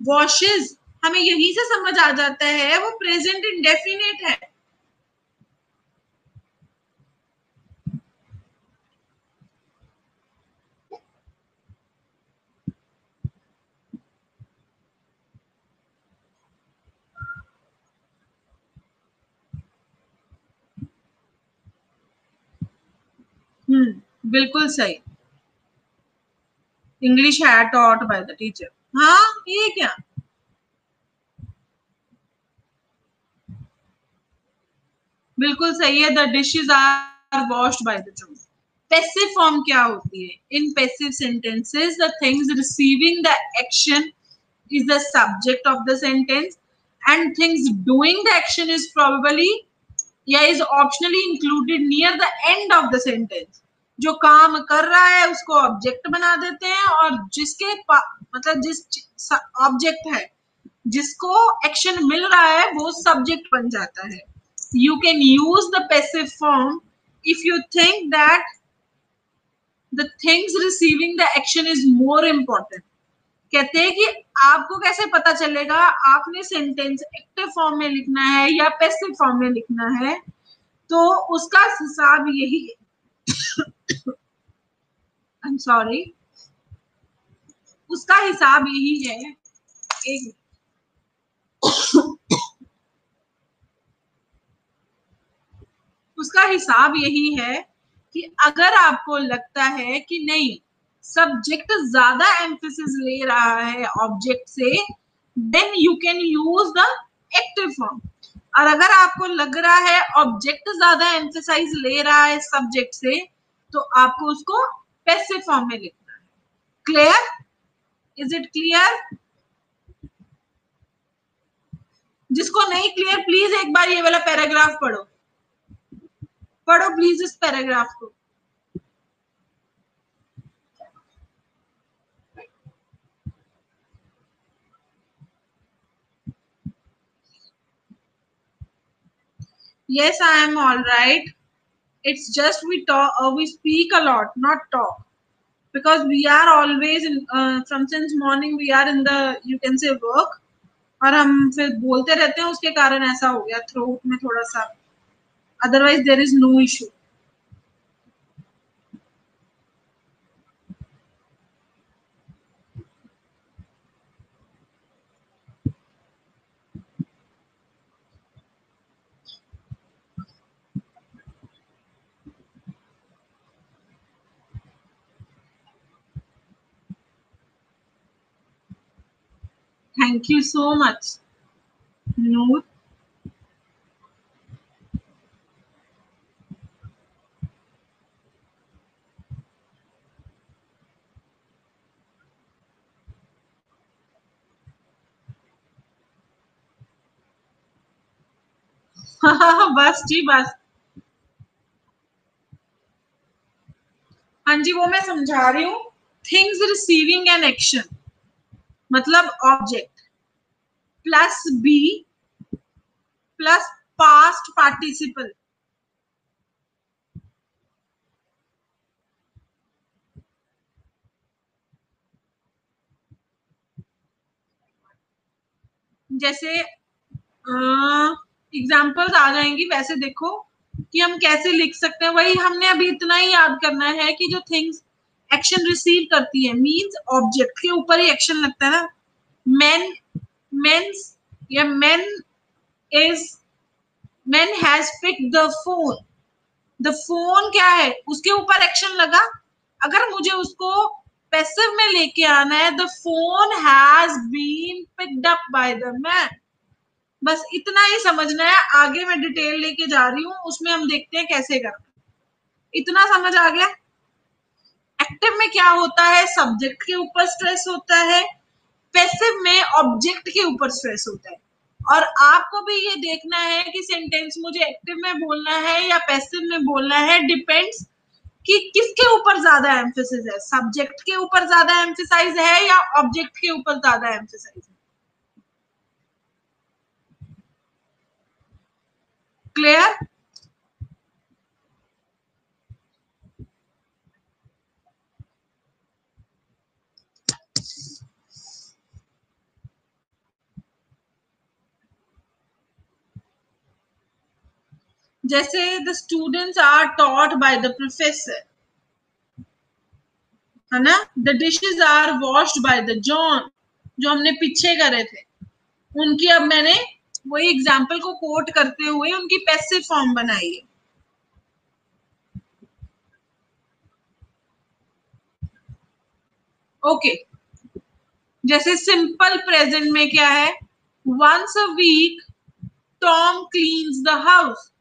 वॉशेस. हमें यहीं से समझ आ जाता है वो प्रेजेंट इंडेफिनिट है. बिल्कुल सही. इंग्लिश है टॉट बाय द टीचर. हाँ ये क्या? बिल्कुल सही है. The dishes are washed by the John. Passive form क्या होती है? In passive sentences the things receiving the action is the subject of the sentence and things doing the action is probably is optionally included near the end of the sentence. जो काम कर रहा है उसको object बना देते हैं और जिसके मतलब जिस ऑब्जेक्ट है जिसको एक्शन मिल रहा है वो सब्जेक्ट बन जाता है. You can use the passive form if you think that the things receiving the action is more important. कहते हैं कि आपको कैसे पता चलेगा आपने सेंटेंस एक्टिव फॉर्म में लिखना है या पैसिव फॉर्म में लिखना है, तो उसका हिसाब यही है। आई एम सॉरी, उसका हिसाब यही है, एक उसका हिसाब यही है कि अगर आपको लगता है कि नहीं सब्जेक्ट ज्यादा एम्फेसिस ले रहा है ऑब्जेक्ट से, then you can use the active form. और अगर आपको लग रहा है ऑब्जेक्ट ज्यादा एम्फेसाइज ले रहा है सब्जेक्ट से, तो आपको उसको पैसिव फॉर्म में लिखना है। क्लियर? Is it clear? जिसको नहीं क्लियर प्लीज एक बार ये वाला पैराग्राफ पढ़ो, पढ़ो प्लीज इस पैराग्राफ को। Yes, I am all right. It's just we talk, we speak a lot, not talk, because we are always in from since morning we are in the you can say work, और हम फिर बोलते रहते हैं, उसके कारण ऐसा हो गया थ्रोट में थोड़ा सा, otherwise there is no issue. Thank you so much Noor. बस जी बस। हाँ जी, वो मैं समझा रही हूँ। थिंग्स रिसीविंग एन एक्शन मतलब object plus be plus past participle. जैसे एग्जाम्पल्स आ जाएंगी, वैसे देखो कि हम कैसे लिख सकते हैं। वही हमने अभी इतना ही याद करना है कि जो थिंग्स एक्शन रिसीव करती है मींस ऑब्जेक्ट के ऊपर ही एक्शन लगता है ना। मैन मेन्स या man is man has picked the phone. The phone क्या है, उसके ऊपर एक्शन लगा। अगर मुझे उसको पैसिव में लेके आना है, the phone has been picked up by the man. बस इतना ही समझना है, आगे मैं डिटेल लेके जा रही हूँ, उसमें हम देखते हैं कैसे करना। इतना समझ आ गया? एक्टिव में क्या होता है, सब्जेक्ट के ऊपर स्ट्रेस होता है, पैसिव में ऑब्जेक्ट के ऊपर स्ट्रेस होता है। और आपको भी ये देखना है कि सेंटेंस मुझे एक्टिव में बोलना है या पैसिव में बोलना है, डिपेंड्स कि किसके ऊपर ज्यादा एम्फेसिस है, सब्जेक्ट के ऊपर ज्यादा एम्फेसाइज है या ऑब्जेक्ट के ऊपर ज्यादा एम्फेसाइज है। क्लियर? जैसे the students are taught by the professor, है ना। The dishes are washed by the John, जो हमने पीछे करे थे उनकी, अब मैंने वही एग्जाम्पल को कोट करते हुए उनकी पैसिव फॉर्म बनाई है। ओके, जैसे सिंपल प्रेजेंट में क्या है, once a week Tom cleans the house.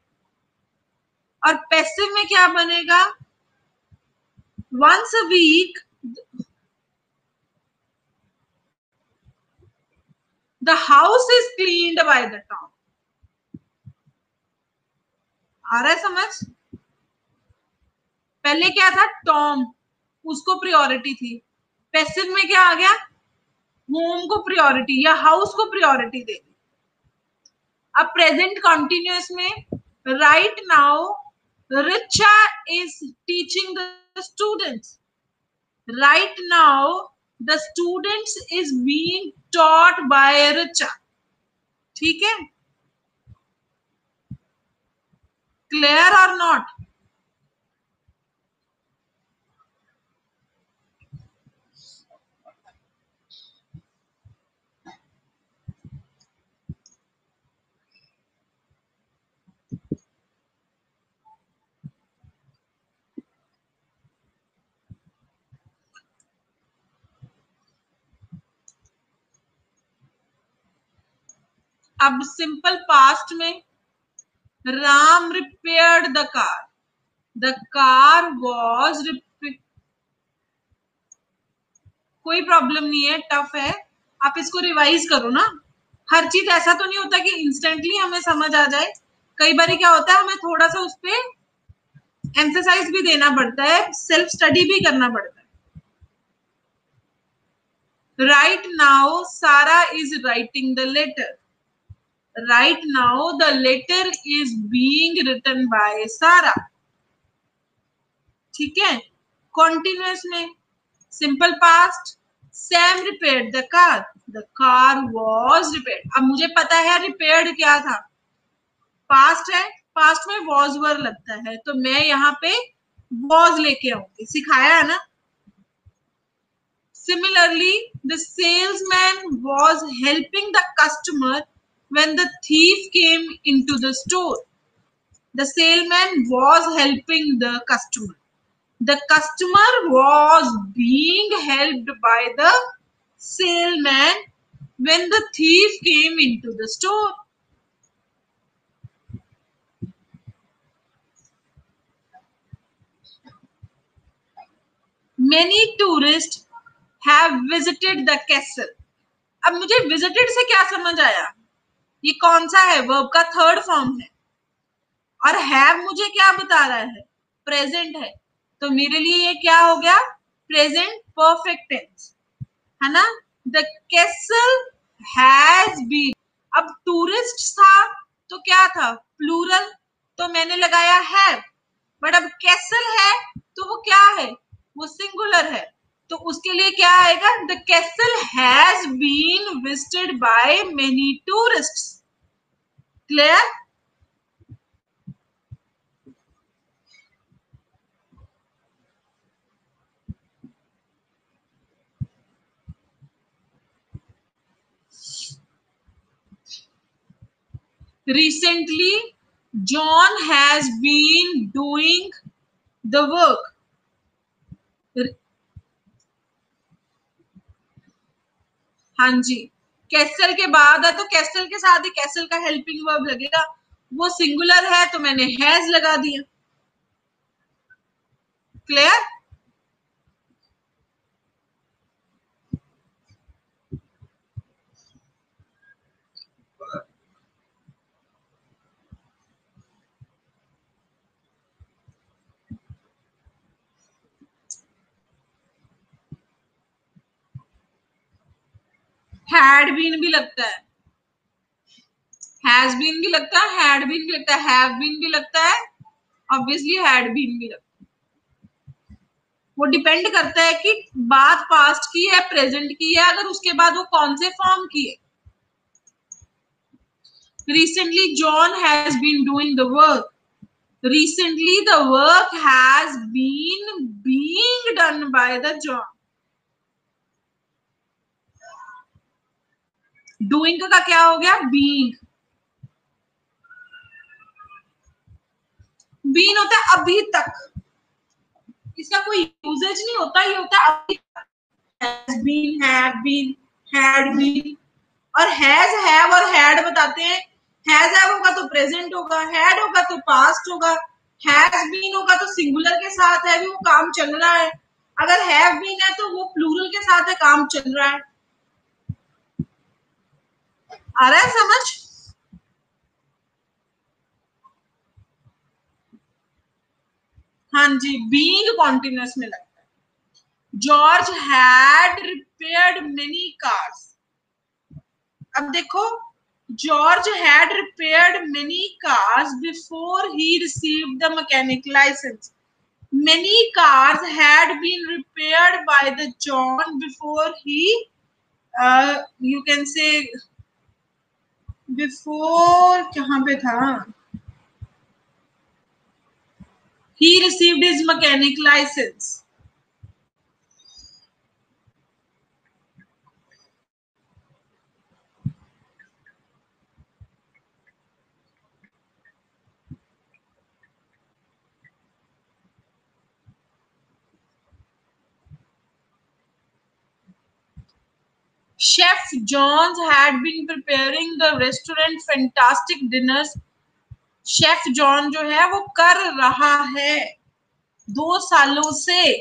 और पैसिव में क्या बनेगा, once a week the house is cleaned by the Tom. आ रहा है समझ? पहले क्या था, टॉम, उसको प्रायोरिटी थी। पैसिव में क्या आ गया, होम को प्रायोरिटी या हाउस को प्रायोरिटी दे दी। अब प्रेजेंट कंटिन्यूअस में, right now Richa is teaching the students. Right now the students is being taught by Richa. ठीक है, क्लियर और नॉट? अब सिंपल पास्ट में Ram repaired the car. The car was repaired. कोई प्रॉब्लम नहीं है, टफ है, आप इसको रिवाइज करो ना. हर चीज ऐसा तो नहीं होता कि इंस्टेंटली हमें समझ आ जाए. कई बार क्या होता है, हमें थोड़ा सा उस पर एम्फेसाइज भी देना पड़ता है, सेल्फ स्टडी भी करना पड़ता है. Right now Sarah is writing the letter. Right now the letter is being written by Sarah. ठीक है, कॉन्टिन्यूअस में simple past Sam repaired the car. The car was repaired. अब मुझे पता है रिपेयर्ड क्या था, पास्ट है, पास्ट में वॉज वर्ब लगता है, तो मैं यहाँ पे वॉज लेके आऊंगी. सिखाया है ना. Similarly, the salesman was helping the customer when the thief came into the store. The salesman was helping the customer. The customer was being helped by the salesman when the thief came into the store. Many tourists have visited the castle. अब मुझे visited से क्या समझ आया, ये कौन सा है, वर्ब का थर्ड फॉर्म है, और हैव मुझे क्या बता रहा है, प्रेजेंट है, तो मेरे लिए ये क्या हो गया, प्रेजेंट परफेक्ट टेंस है ना. The castle has been. अब टूरिस्ट था तो क्या था, प्लूरल, तो मैंने लगाया हैव. बट अब कैसल है तो वो क्या है, वो सिंगुलर है, तो उसके लिए क्या आएगा, the castle has been visited by many tourists. Clear? Recently, John has been doing the work. हाँ जी, कैसल के बाद है तो कैसल के साथ ही कैसल का हेल्पिंग वर्ब लगेगा. वो सिंगुलर है तो मैंने हैज लगा दिया. क्लियर? हैड बीन भी लगता है, हैज बीन भी लगता है, हैड बीन भी लगता है, हैव बीन भी लगता है, ऑब्वियसली हैड बीन भी लगता है. वो डिपेंड करता है कि बात पास्ट की है, प्रेजेंट की है, अगर उसके बाद वो कौन से फॉर्म की है. Recently, John has been doing the work. Recently, the work has been being done by the John. Doing का क्या हो गया, being. Been होता है अभी तक, इसका कोई यूजेज नहीं होता, ये होता है अभी तक. Has been, have been, had been. और हैज, हैव और हैड बताते हैं. हैज हैव होगा तो प्रेजेंट होगा, हैड होगा तो पास्ट होगा, हैज बीन होगा तो सिंगुलर के साथ है, भी वो काम चल रहा है. अगर हैव बीन है तो वो प्लूरल के साथ है, काम चल रहा है. आ रहा है समझ? हाँ जी, बीइंग कॉन्टिन्यूअस में लगता है. George had repaired many cars. अब देखो, George had repaired many cars before he received the mechanic licence. Many cars had been repaired by the John before he, you can say, before कहाँ पे था? He received his mechanic license. Chef Johns had been preparing the restaurant fantastic dinners. Chef John जो है वो कर रहा है 2 सालों से,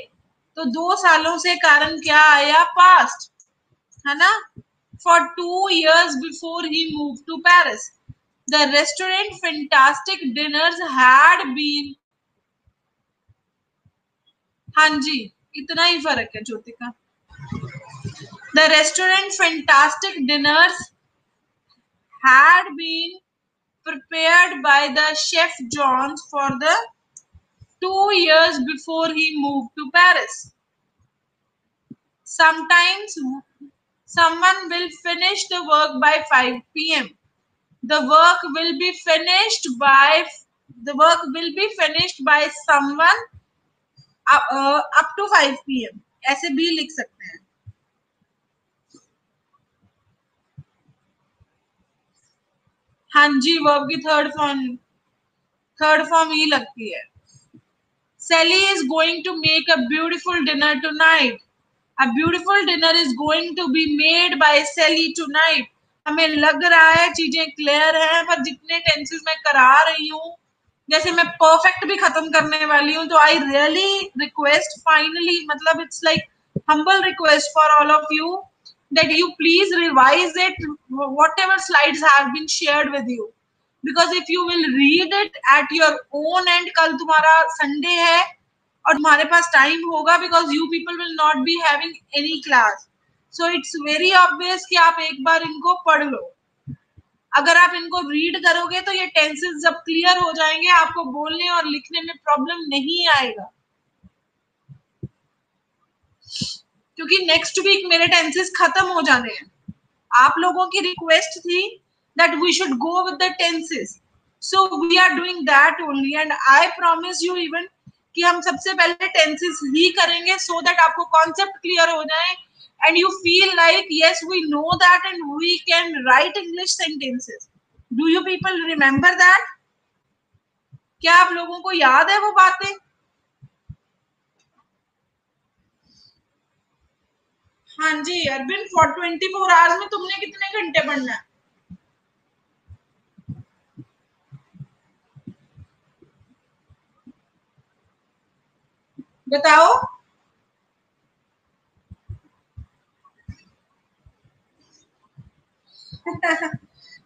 तो 2 सालों से कारण क्या आया? पास्ट, है ना? For 2 years before he moved to Paris, the restaurant fantastic dinners had been. हाँ जी, इतना ही फर्क है Jyotika. The restaurant fantastic dinners had been prepared by the chef Johns for the 2 years before he moved to Paris. Sometimes someone will finish the work by 5 p.m. The work will be finished by someone up to 5 p.m. ऐसे भी लिख सकते हैं. हाँ जी, verb की third form ही लगती है. Sally is going to make a beautiful dinner tonight. A beautiful dinner is going to be made by Sally tonight. हमें लग रहा है चीजें क्लियर हैं, पर जितने टेंसेस मैं करा रही हूँ, जैसे मैं परफेक्ट भी खत्म करने वाली हूँ, तो आई रियली रिक्वेस्ट फाइनली, मतलब it's like humble request for all of you that you please revise it, whatever slides have been shared with you, because if you will read it at your own end, कल तुम्हारा Sunday है और तुम्हारे पास time होगा, because you people will not be having any class, so it's very obvious कि आप एक बार इनको पढ़ लो. अगर आप इनको रीड करोगे तो ये टेंसेस जब क्लियर हो जाएंगे, आपको बोलने और लिखने में प्रॉब्लम नहीं आएगा, क्योंकि नेक्स्ट वीक मेरे टेंसेस खत्म हो जाने हैं. आप लोगों की रिक्वेस्ट थी that we should go with the tenses, so we are doing that only, and I promise you even कि हम सबसे पहले टेंसेस ही करेंगे, सो दैट आपको कॉन्सेप्ट क्लियर हो जाए and you feel like yes we know that and we can write English sentences. Do you people remember that? क्या आप लोगों को याद है वो बातें? हाँ जी अरविंद, फॉर 24 आवर्स में तुमने कितने घंटे पढ़ना है? बताओ.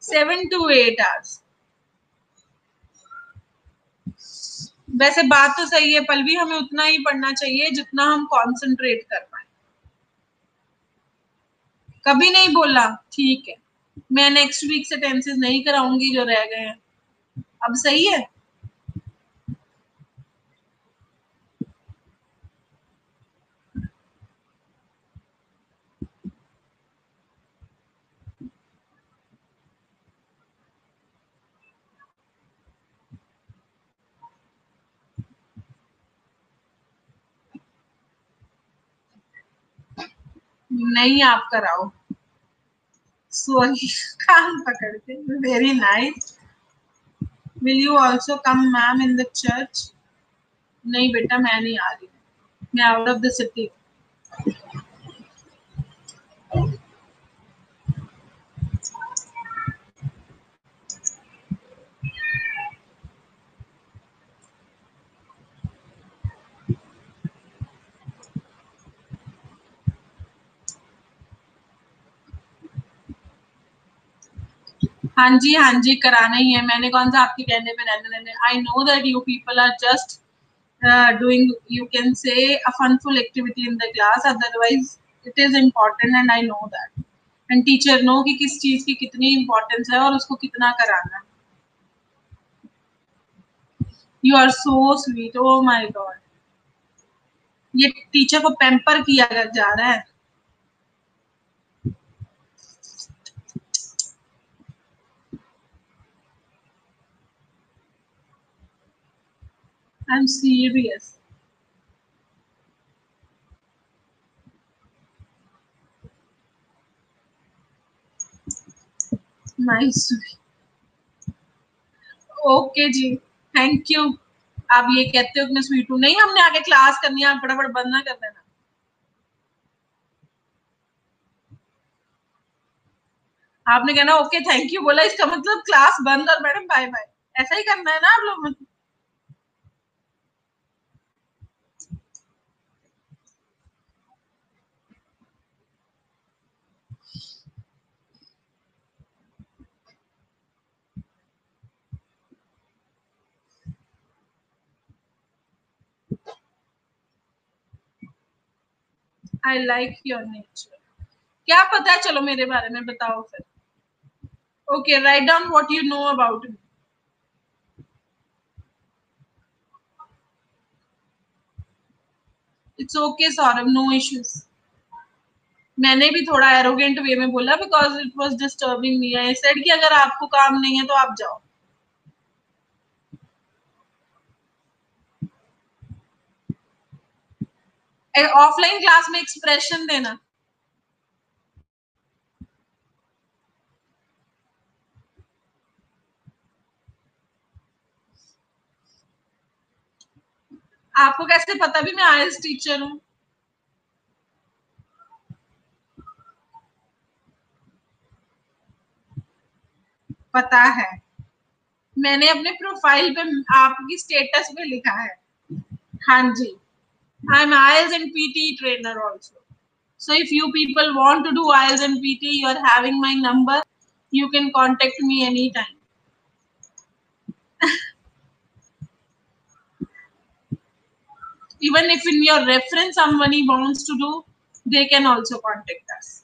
7 to 8 आवर्स. वैसे बात तो सही है पल्लवी, हमें उतना ही पढ़ना चाहिए जितना हम कंसंट्रेट कर पाए. कभी नहीं बोला, ठीक है, मैं नेक्स्ट वीक से टेंसेस नहीं कराऊंगी जो रह गए हैं. अब सही है. नहीं आप कराओ. सॉरी, कान पकड़ के. Very nice. Will you also come ma'am in the church? नहीं बेटा, मैं नहीं आ रही, मैं आउट ऑफ द सिटी. हाँ जी कराना ही है. मैंने कौन सा आपके कहने पे रहने देने. I know that you people are just doing, you can say, a funful activity in the class, otherwise it is important and I know that, and teacher know कि किस चीज की कितनी importance है और उसको कितना कराना है. You are so sweet, oh my god. ये टीचर को पैम्पर किया जा रहा है। I'm serious. Nice. ओके जी, थैंक यू। आप ये कहते हो कि मैं स्वीट हूँ? नहीं, हमने आगे क्लास करनी है, आप फटाफट बंद ना कर देना। आपने कहना ओके थैंक यू बोला, इसका मतलब क्लास बंद और मैडम बाय बाय, ऐसा ही करना है ना आप लोग। I like your nature. क्या पता है, चलो मेरे बारे में बताओ फिर। Okay, write down what you know about me. It's okay Saurabh, no issues. मैंने भी थोड़ा एरोगेंट वे में बोला because it was disturbing me. I said कि अगर आपको काम नहीं है तो आप जाओ। ऑफलाइन क्लास में एक्सप्रेशन देना। आपको कैसे पता भी मैं आईएलटीएस टीचर हूँ? पता है, मैंने अपने प्रोफाइल पे आपकी स्टेटस पे लिखा है। हाँ जी, I am IELTS and PT trainer also. So if you people want to do IELTS and PT, you are having my number. You can contact me anytime. Even if in your reference somebody wants to do, they can also contact us.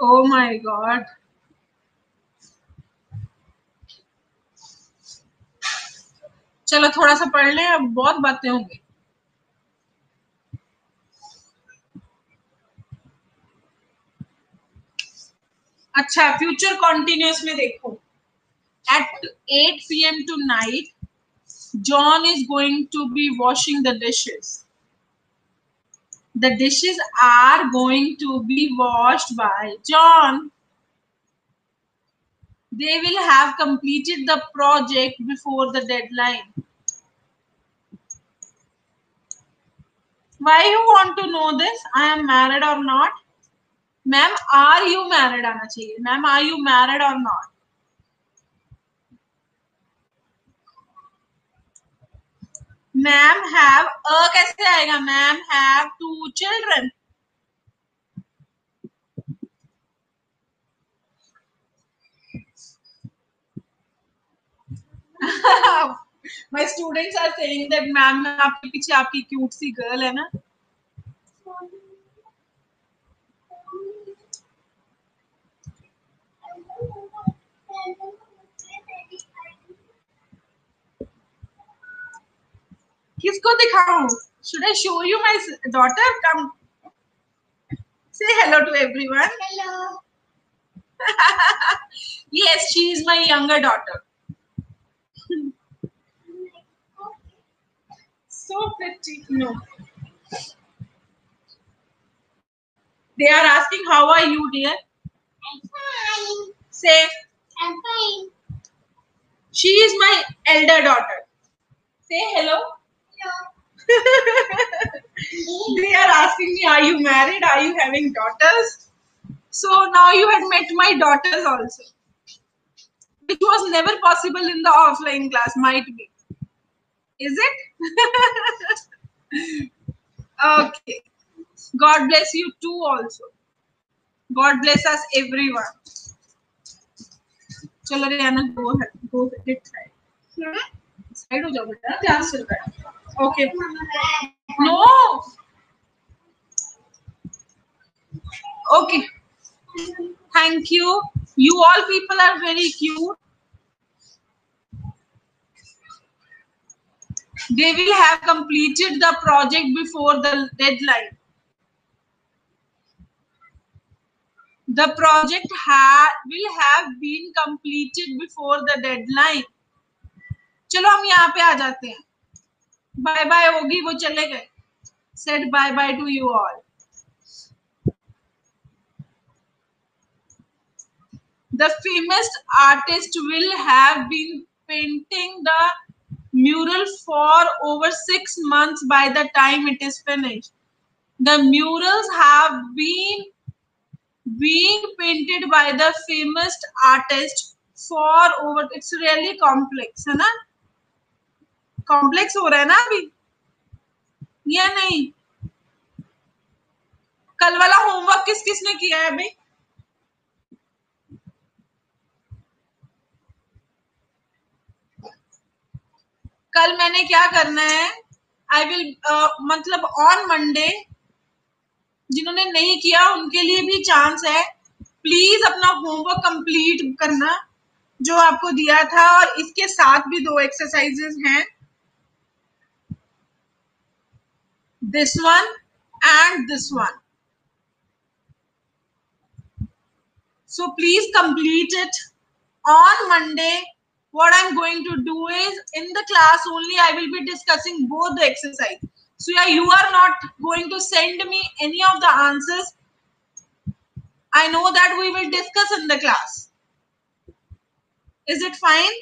Oh my God. चलो थोड़ा सा पढ़ लें, अब बहुत बातें होंगी। अच्छा, फ्यूचर कॉन्टिन्यूस में देखो, at 8 p.m. tonight, John is going to be washing the dishes. The dishes are going to be washed by John. They will have completed the project before the deadline. Why you want to know this? I am married or not? Ma'am, are you married आना चाहिए। Ma'am, are you married or not? Ma'am have कैसे आएगा? Ma'am have 2 children. My students are saying that ma'am आपके पीछे आपकी cute सी girl है ना। किसको दिखाऊं? Should I show you my daughter? Come, say hello to everyone. Hello. Yes, she is my younger daughter. So pretty. No. They are asking, how are you, dear? I'm fine. Say, I'm fine. She is my elder daughter. Say hello. Hello. They are asking me, are you married? Are you having daughters? So now you had met my daughters also, which was never possible in the offline class, might be. Is it? Okay. God bless you too also. God bless us everyone. चलो Riyana, go ahead, go ahead, side हो जाओ बेटा, class चल रहा है। Okay. No. Okay. Thank you. You all people are very cute. They will have completed the project before the deadline. The project will have been completed before the deadline. चलो हम यहाँ पे आ जाते हैं. बाय बाय होगी, वो चले गए. Said bye bye to you all. The famous artist will have been painting the mural for over 6 months by the time it is finished. The murals have been being painted by the famous artist for over. It's really complex, है ना? Complex हो रहा है ना अभी? या नहीं? कल वाला होमवर्क किस किसने किया है अभी? कल मैंने क्या करना है? आई विल मतलब ऑन मंडे जिन्होंने नहीं किया उनके लिए भी चांस है. प्लीज अपना होमवर्क कंप्लीट करना जो आपको दिया था, और इसके साथ भी 2 एक्सरसाइजेस हैं, this one and this one. So please complete it on Monday. What I'm going to do is in the class only I will be discussing both the exercise. So yeah, you are not going to send me any of the answers. I know that we will discuss in the class. Is it fine?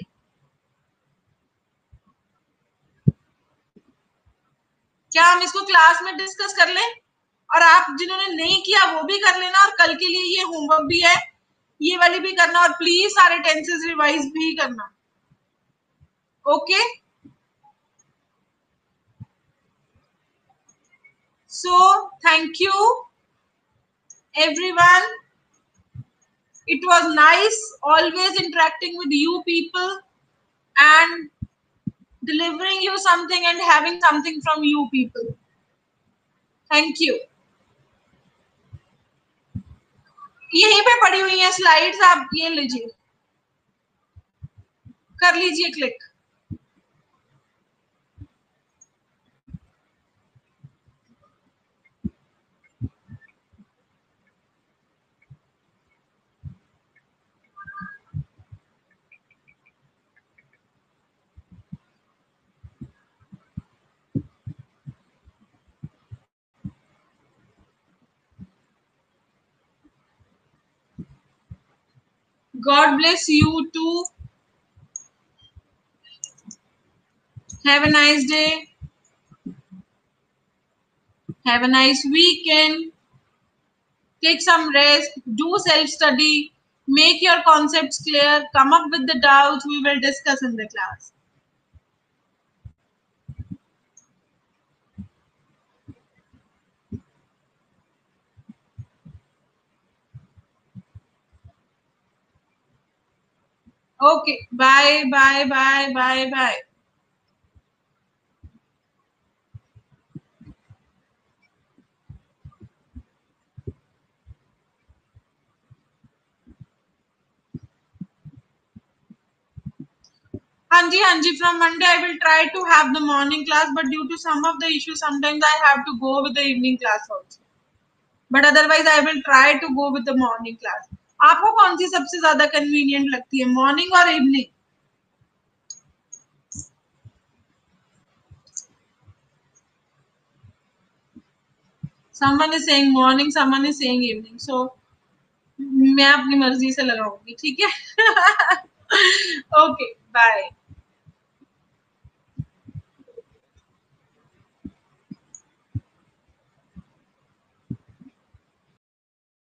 क्या हम इसको class में discuss कर लें? और आप जिन्होंने नहीं किया वो भी कर लेना, और कल के लिए ये होमवर्क भी है, ये वाली भी करना, और प्लीज सारे टेंसेस रिवाइज भी करना. Okay. So thank you everyone. It was nice always interacting with you people and delivering you something and having something from you people. Thank you. यहीं पे पड़ी हुई हैं स्लाइड्स, आप ये लीजिए, कर लीजिए click. God bless you too. Have a nice day. Have a nice weekend. Take some rest. Do self-study. Make your concepts clear. Come up with the doubts. We will discuss in the class. Okay. Bye, bye, bye, bye, bye. Hanji, from Monday I will try to have the morning class, but due to some of the issues, sometimes I have to go with the evening class also. But otherwise I will try to go with the morning class. आपको कौन सी सबसे ज्यादा convenient लगती है, morning और evening? Someone is saying morning, someone is saying evening. So मैं अपनी मर्जी से लगाऊंगी, ठीक है? Okay, bye.